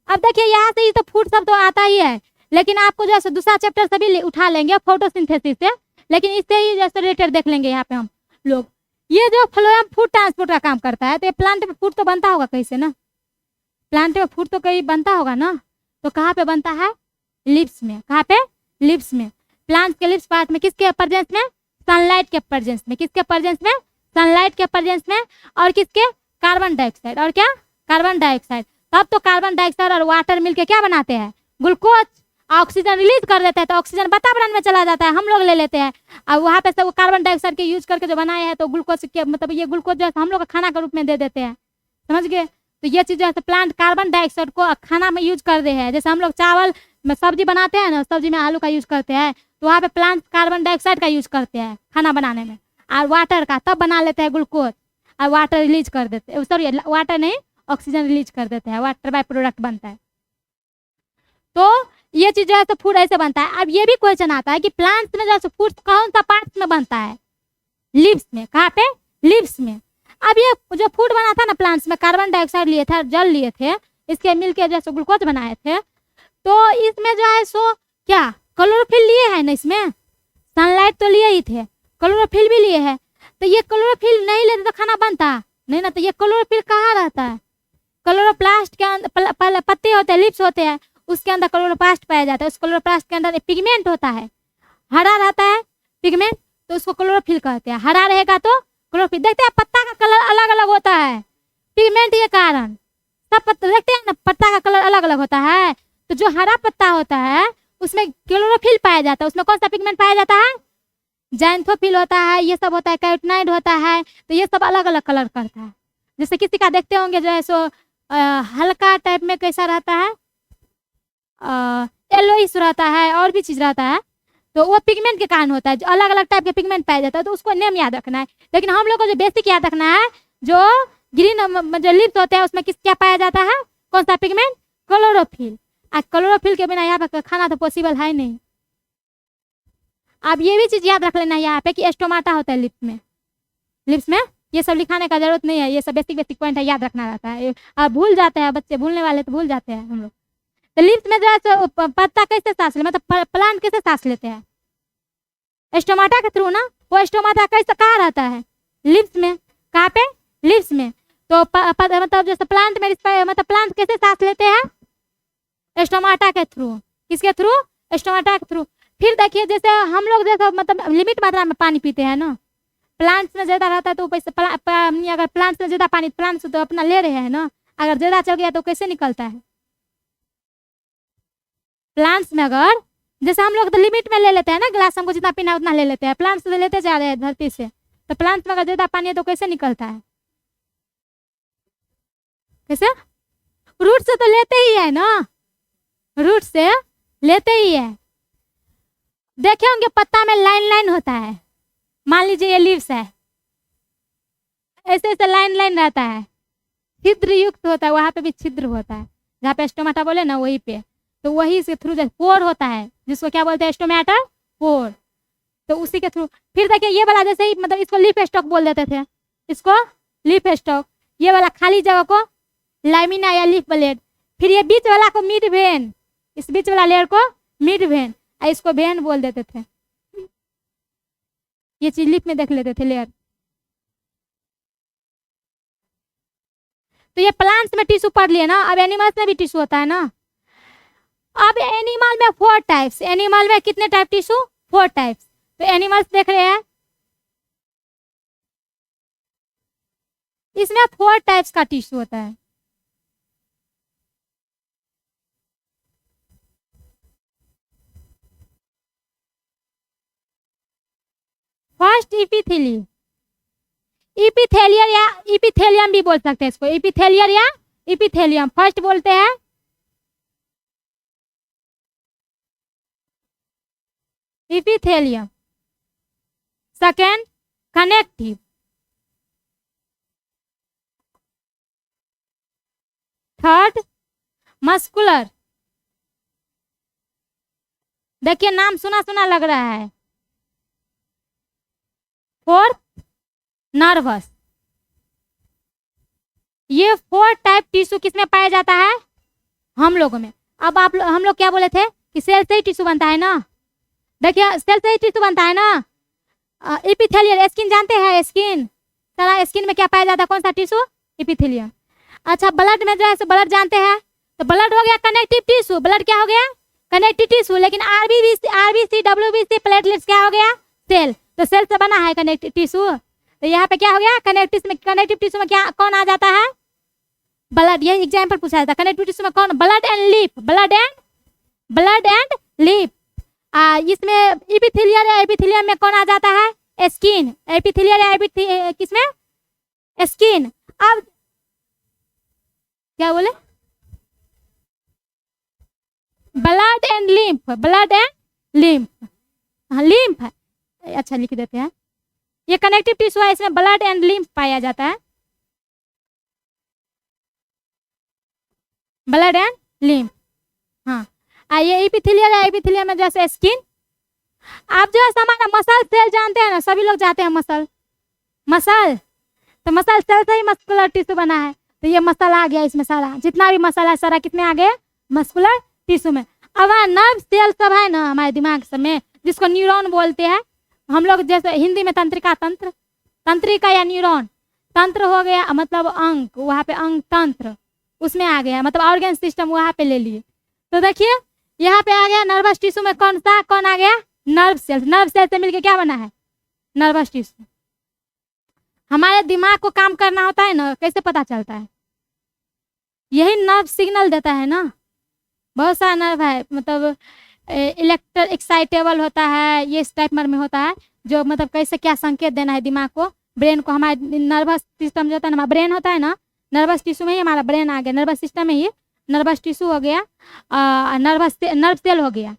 अब देखिए यहाँ से ही तो फूड सब तो आता ही है, लेकिन आपको जो है दूसरा चैप्टर सभी उठा लेंगे फोटोसिंथेसिस से, लेकिन इससे ही जैसे रिलेटेड देख लेंगे यहाँ पे हम लोग। ये जो फ्लोएम फूड ट्रांसपोर्ट का काम करता है, तो ये प्लांट में फूड तो बनता होगा कहीं से ना, प्लांट में फूड तो कहीं बनता होगा ना। तो कहाँ पे बनता है? लिप्स में। कहाँ पे? लिप्स में। प्लांट के लिप्स पार्ट में किसके प्रेजेंस में? सनलाइट के प्रेजेंस में। किसके प्रेजेंस में? सनलाइट के प्रेजेंस में। और किसके? Carbon dioxide. और क्या? Carbon dioxide. तब तो कार्बन डाइऑक्साइड और वाटर मिलके क्या बनाते हैं? ग्लूकोज ऑक्सीजन रिलीज कर देता है, तो ऑक्सीजन वातावरण में चला जाता है, हम लोग ले लेते हैं। और वहाँ पे सब कार्बन डाइऑक्साइड के यूज करके जो बनाए हैं, तो ग्लूकोज के मतलब ये ग्लूकोज जो है हम लोग का खाना के रूप में दे देते हैं, समझ गए। तो ये चीज़ जो है प्लांट कार्बन डाइऑक्साइड को खाना में यूज कर दे हैं। जैसे हम लोग चावल में सब्जी बनाते हैं ना, सब्जी में आलू का यूज करते हैं, तो वहाँ पे प्लांट कार्बन डाइऑक्साइड का यूज करते हैं खाना बनाने में, और वाटर का तब बना लेते हैं ग्लूकोज, और वाटर रिलीज कर देते हैं, सॉरी वाटर नहीं, ऑक्सीजन रिलीज कर देते हैं, वाटर बाय प्रोडक्ट बनता है। तो ये चीज जो है फूड ऐसे बनता है। अब ये भी क्वेश्चन आता है कि प्लांट्स में जो है फूड कौन सा पार्ट में बनता है? लीव्स में। कहाँ पे? लीव्स में। अब ये जो फूड बना था ना प्लांट्स में, कार्बन डाइऑक्साइड लिए थे, जल लिए थे, इसके मिलके जैसे ग्लूकोज बनाए थे, तो इसमें जो है सो क्या क्लोरोफिल लिए है ना, इसमें सनलाइट तो लिए ही थे, क्लोरोफिल भी लिए है। तो ये क्लोरोफिल नहीं लेते तो खाना बनता नहीं ना। तो ये क्लोरोफिल कहाँ रहता है? क्लोरोप्लास्ट के अंदर पत्ते होते हैं, लिप्स होते हैं, उसके अंदर क्लोरोप्लास्ट पाया जाता है। उस क्लोरोप्लास्ट के अंदर पिगमेंट होता है, हरा रहता है पिगमेंट, तो उसको क्लोरोफिल कहते हैं। हरा रहेगा तो क्लोरोफिल। देखते हैं पत्ता का कलर अलग अलग होता है पिगमेंट के कारण, सब पत्ता देखते हैं ना, पत्ता का कलर अलग अलग होता है। तो जो हरा पत्ता होता है उसमें क्लोरोफिल पाया जाता है। उसमें कौन सा पिगमेंट पाया जाता है? जैंथोफिल होता है, ये सब होता है, कैरोटीनॉइड होता है। तो ये सब अलग अलग कलर करता है। जैसे किसी का देखते होंगे जो है सो हल्का टाइप में कैसा रहता है, येलोइश रहता है, और भी चीज रहता है, तो वो पिगमेंट के कारण होता है। जो अलग अलग टाइप के पिगमेंट पाया जाता है, तो उसको नेम याद रखना है। लेकिन हम लोग को जो बेसिक याद रखना है, जो ग्रीन जो लिप्स होते हैं उसमें किस क्या पाया जाता है, कौन सा पिगमेंट? क्लोरोफिल। क्लोरोफिल के बिना यहाँ पे खाना तो पॉसिबल है नहीं। अब ये भी चीज याद रख लेना है यहाँ पे कि एस्टोमाटा होता है लिप्स में। लिप्स में ये सब लिखाने का जरूरत नहीं है, ये सब बेसिक बेसिक पॉइंट है, याद रखना रहता है। अब भूल जाते हैं बच्चे, भूलने वाले तो भूल जाते हैं हम लोग। तो लिप्स में जो है पत्ता कैसे सांस ले, मतलब प्लांट कैसे सांस लेते हैं? एस्टोमाटा के थ्रू ना। वो एस्टोमाटा कैसे कहाँ रहता है? लिप्स में। कहाँ पे? लिप्स में। तो मतलब जैसे प्लांट में मतलब प्लांट कैसे सांस लेते हैं? एस्टोमाटा के थ्रू। किसके थ्रू? एस्टोमाटा के थ्रू। फिर देखिए जैसे हम लोग जैसे मतलब लिमिट मात्रा में पानी पीते हैं ना, प्लांट्स में ज्यादा रहता है तो पैसे अगर प्लांट्स में ज्यादा पानी, प्लांट्स तो अपना ले रहे हैं ना, अगर ज्यादा चल गया तो कैसे निकलता है? प्लांट्स में अगर जैसे हम लोग तो लिमिट में ले लेते हैं ना, गिलास हमको जितना पीना है उतना ले लेते हैं, प्लांट्स तो लेते जा रहे हैं धरती से, तो प्लांट्स में अगर ज्यादा पानी है तो कैसे निकलता है? कैसे? रूट से तो लेते ही है ना, रूट से लेते ही है। देखे होंगे पत्ता में लाइन लाइन होता है, मान लीजिए ये लीव्स है, ऐसे ऐसे लाइन लाइन रहता है, छिद्र युक्त होता है, वहां पे भी छिद्र होता है, जहाँ पे स्टोमाटा बोले ना वहीं पे, तो वही से थ्रू पोर होता है, जिसको क्या बोलते हैं? Stomata pore. तो उसी के थ्रू। फिर देखिए ये वाला जैसे ही मतलब इसको लीफ स्टॉक बोल देते थे, इसको लीफ स्टॉक, ये वाला खाली जगह को लाइमिना या लीफ ब्लेड, फिर ये बीच वाला को मिड वेन, इस बीच वाला लेयर को मिड वेन, इसको वेन बोल देते थे। ये चीज लीफ में देख लेते थे लेयर। तो ये प्लांट्स में टिश्यू पढ़ लिए ना। अब एनिमल्स में भी टिश्यू होता है ना। अब एनिमल में 4 टाइप्स। एनिमल में कितने टाइप टिश्यू? 4 टाइप्स। तो एनिमल्स देख रहे हैं, इसमें 4 टाइप्स का टिश्यू होता है। फर्स्ट इपिथेली, इपिथेलियर या इपिथेलियम भी बोल सकते हैं इसको, इपिथेलियर या इपिथेलियम। फर्स्ट बोलते हैं epithelium, second connective, third muscular, देखिए नाम सुना सुना लग रहा है, फोर्थ नर्वस। ये 4 टाइप टिश्यू किसमें पाया जाता है? हम लोगों में। अब हम लोग क्या बोले थे कि सेल से ही टिश्यू बनता है ना। देखिए सेल से ही टिश्यू बनता है ना। इपिथेलियल, स्किन जानते हैं? स्किन, सारा स्किन में क्या पाया जाता है? कौन सा टिश्यू? इपिथेलियम। अच्छा ब्लड में जो है ब्लड जानते हैं, तो ब्लड हो गया कनेक्टिव टिश्यू। ब्लड क्या हो गया? Connective tissue. लेकिन आरबीसी डब्ल्यूबीसी प्लेटलेट्स क्या हो गया? सेल। तो सेल से बना है कनेक्टिव टिश्यू। तो यहाँ पे क्या हो गया? कनेक्टिव टिश्यू में क्या कौन आ जाता है? ब्लड। ये एग्जाम्पल पूछा जाता है। कनेक्टिव टिश्यू में कौन? Blood and leaf, blood and blood and lip. इसमें एपिथेलियल या एपिथेलियम में कौन आ जाता है? स्किन। एपिथेलियल या किसमें? स्किन। अब क्या बोले? Blood and lymph, blood and lymph. हाँ लिम्फ है, अच्छा लिख देते हैं। ये कनेक्टिव टिश्यू है, इसमें ब्लड एंड लिम्फ पाया जाता है, ब्लड एंड लिम्फ। हाँ ये एपिथेलियल है, एपिथेलियल में जैसे स्किन। आप जो है हमारा मसल सेल जानते हैं ना, सभी लोग जानते हैं मसल, मसल तो मसल सेल से ही मस्कुलर टिश्यू बना है। तो ये मसल आ गया इसमें, सारा जितना भी मसल है सारा कितने आ गया? मस्कुलर टिश्यू में। अब नर्व सेल सब है ना हमारे दिमाग सब में, जिसको न्यूरॉन बोलते हैं हम लोग, जैसे हिंदी में तंत्रिका, तंत्र, तंत्रिका या न्यूरॉन। तंत्र हो गया मतलब अंग, वहाँ पे अंग तंत्र उसमें आ गया, मतलब ऑर्गन सिस्टम वहाँ पे ले लिए। तो देखिए यहाँ पे आ गया नर्वस टिश्यू में कौन सा, कौन आ गया? Nerve cell. नर्व सेल से मिलके क्या बना है? Nervous tissue. हमारे दिमाग को काम करना होता है ना, कैसे पता चलता है? यही नर्व सिग्नल देता है ना। बहुत सारा नर्व है, मतलब इलेक्ट्रो एक्साइटेबल होता है, ये इस टाइप में होता है, जो मतलब कैसे क्या संकेत देना है दिमाग को, ब्रेन को। हमारे नर्वस सिस्टम जो होता है ना, ब्रेन होता है ना, नर्वस टिश्यू में ही हमारा ब्रेन आ गया, नर्वस सिस्टम में ही नर्वस टिश्यू हो गया, नर्व सेल हो गया।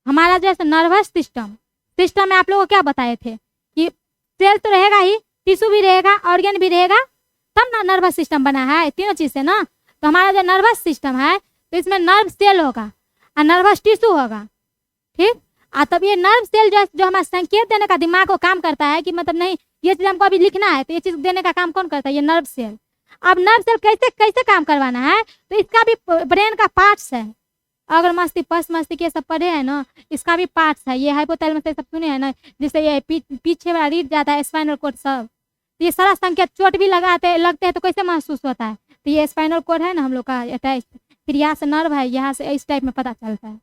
हमारा जैसे नर्वस सिस्टम में आप लोगों को क्या बताए थे कि सेल तो रहेगा ही, टिश्यू भी रहेगा, ऑर्गन भी रहेगा, तब ना नर्वस सिस्टम बना है, तीनों चीज़ से ना। तो हमारा जो नर्वस सिस्टम है तो इसमें नर्व सेल होगा और नर्वस टिश्यू होगा, ठीक। तब ये नर्व सेल जो हमारा संकेत देने का दिमाग को काम करता है कि मतलब नहीं ये चीज़ हमको अभी लिखना है, तो ये चीज़ देने का काम कौन करता है? ये नर्व सेल। अब नर्व सेल कैसे कैसे काम करवाना है, तो इसका भी ब्रेन का पार्ट्स है। अगर मस्तिष्क ये सब पढ़े हैं ना, इसका भी पार्ट्स है। ये हाइपोथैलेमस सब सुने हैं ना, जिससे ये पीछे वाला रीढ़ जाता है, स्पाइनल कोड सब। तो ये सारा संकेत चोट भी लगते हैं तो कैसे महसूस होता है? तो ये स्पाइनल कोड है ना हम लोग का अटैच, फिर यहाँ से नर्व है, यहाँ से इस टाइप में पता चलता है।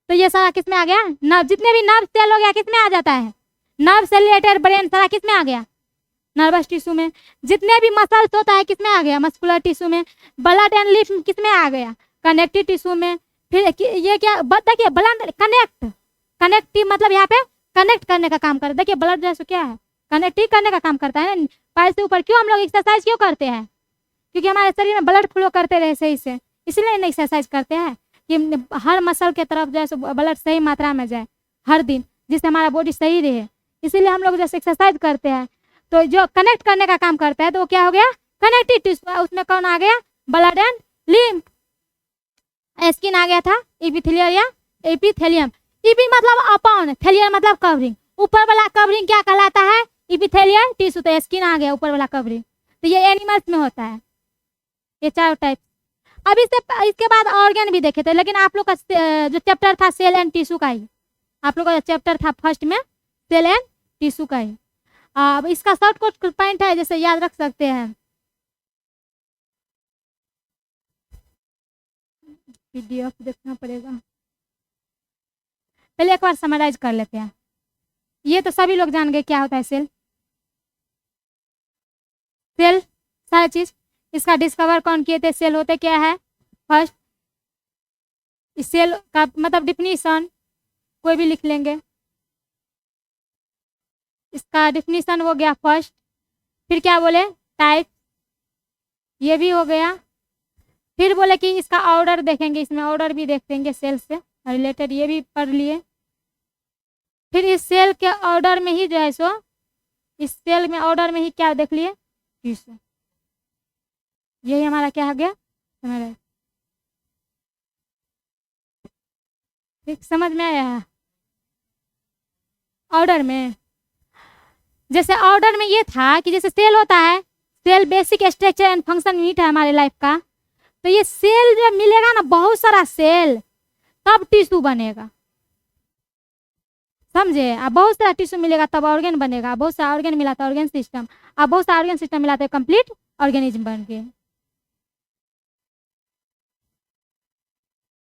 तो ये सारा किस में आ गया? नर्व। जितने भी नर्व सेल हो गया किस में आ जाता है? नर्व से रिलेटेड ब्रेन सारा किस में आ गया? नर्वस टिश्यू में। जितने भी मसल्स होता है किस में आ गया? मस्कुलर टिश्यू में। ब्लड एंड लिम्फ किस में आ गया? कनेक्टिव टिश्यू में। फिर ये क्या देखिए, ब्लड कनेक्टिव मतलब यहाँ पे कनेक्ट करने का काम करता है। देखिए ब्लड जैसे क्या है? कनेक्टिव करने का काम करता है ना, पैर से ऊपर। क्यों हम लोग एक्सरसाइज क्यों करते हैं? क्योंकि हमारे शरीर में ब्लड फ्लो करते रहे सही से, इसलिए एक्सरसाइज करते हैं कि हर मसल के तरफ जैसे ब्लड सही मात्रा में जाए हर दिन, जिससे हमारा बॉडी सही रहे। इसीलिए हम लोग जैसे एक्सरसाइज करते हैं। तो जो कनेक्ट करने का काम करता है तो वो क्या हो गया? Connective tissue. उसमें कौन आ गया? Blood and lymph. स्किन आ गया था, एपिथेलियल या एपिथेलियम। एपी मतलब अपॉन, थेलियल मतलब कवरिंग। ऊपर वाला कवरिंग क्या कहलाता है? Epithelial tissue. तो स्किन आ गया ऊपर वाला कवरिंग। तो ये एनिमल्स में होता है, ये चारों टाइप। अब इसके बाद ऑर्गन भी देखे थे, लेकिन आप लोग का जो चैप्टर था सेल एंड टिश्यू का ही, आप लोग का चैप्टर था फर्स्ट में सेल एंड टिश्यू का ही। अब इसका शॉर्टकट पॉइंट है, जैसे याद रख सकते हैं, पीडीएफ देखना पड़ेगा। पहले एक बार समराइज कर लेते हैं। ये तो सभी लोग जान गए क्या होता है सेल। सेल सारी चीज इसका डिस्कवर कौन किए थे? सेल होते क्या है? फर्स्ट इस सेल का मतलब डिफिनीशन कोई भी लिख लेंगे, इसका डिफिनीशन हो गया फर्स्ट। फिर क्या बोले? टाइप, ये भी हो गया। फिर बोले कि इसका ऑर्डर देखेंगे, इसमें ऑर्डर भी देख देंगे सेल से रिलेटेड, ये भी पढ़ लिए। फिर इस सेल के ऑर्डर में ही जो है सो, इस सेल में ऑर्डर में ही क्या देख लिए? टिश्यू। यही हमारा क्या हो गया? हमारा ठीक समझ में आया है? ऑर्डर में जैसे ऑर्डर में ये था कि जैसे सेल होता है, cell basic structure and function unit है हमारे लाइफ का। तो ये सेल जो मिलेगा ना, बहुत सारा सेल, तब टिश्यू बनेगा, समझे? अब बहुत सारा टिश्यू मिलेगा तब ऑर्गन बनेगा। बहुत सारा ऑर्गन मिला था ऑर्गन सिस्टम, अब बहुत सारा ऑर्गन सिस्टम मिला था कंप्लीट ऑर्गेनिज्म बन गए।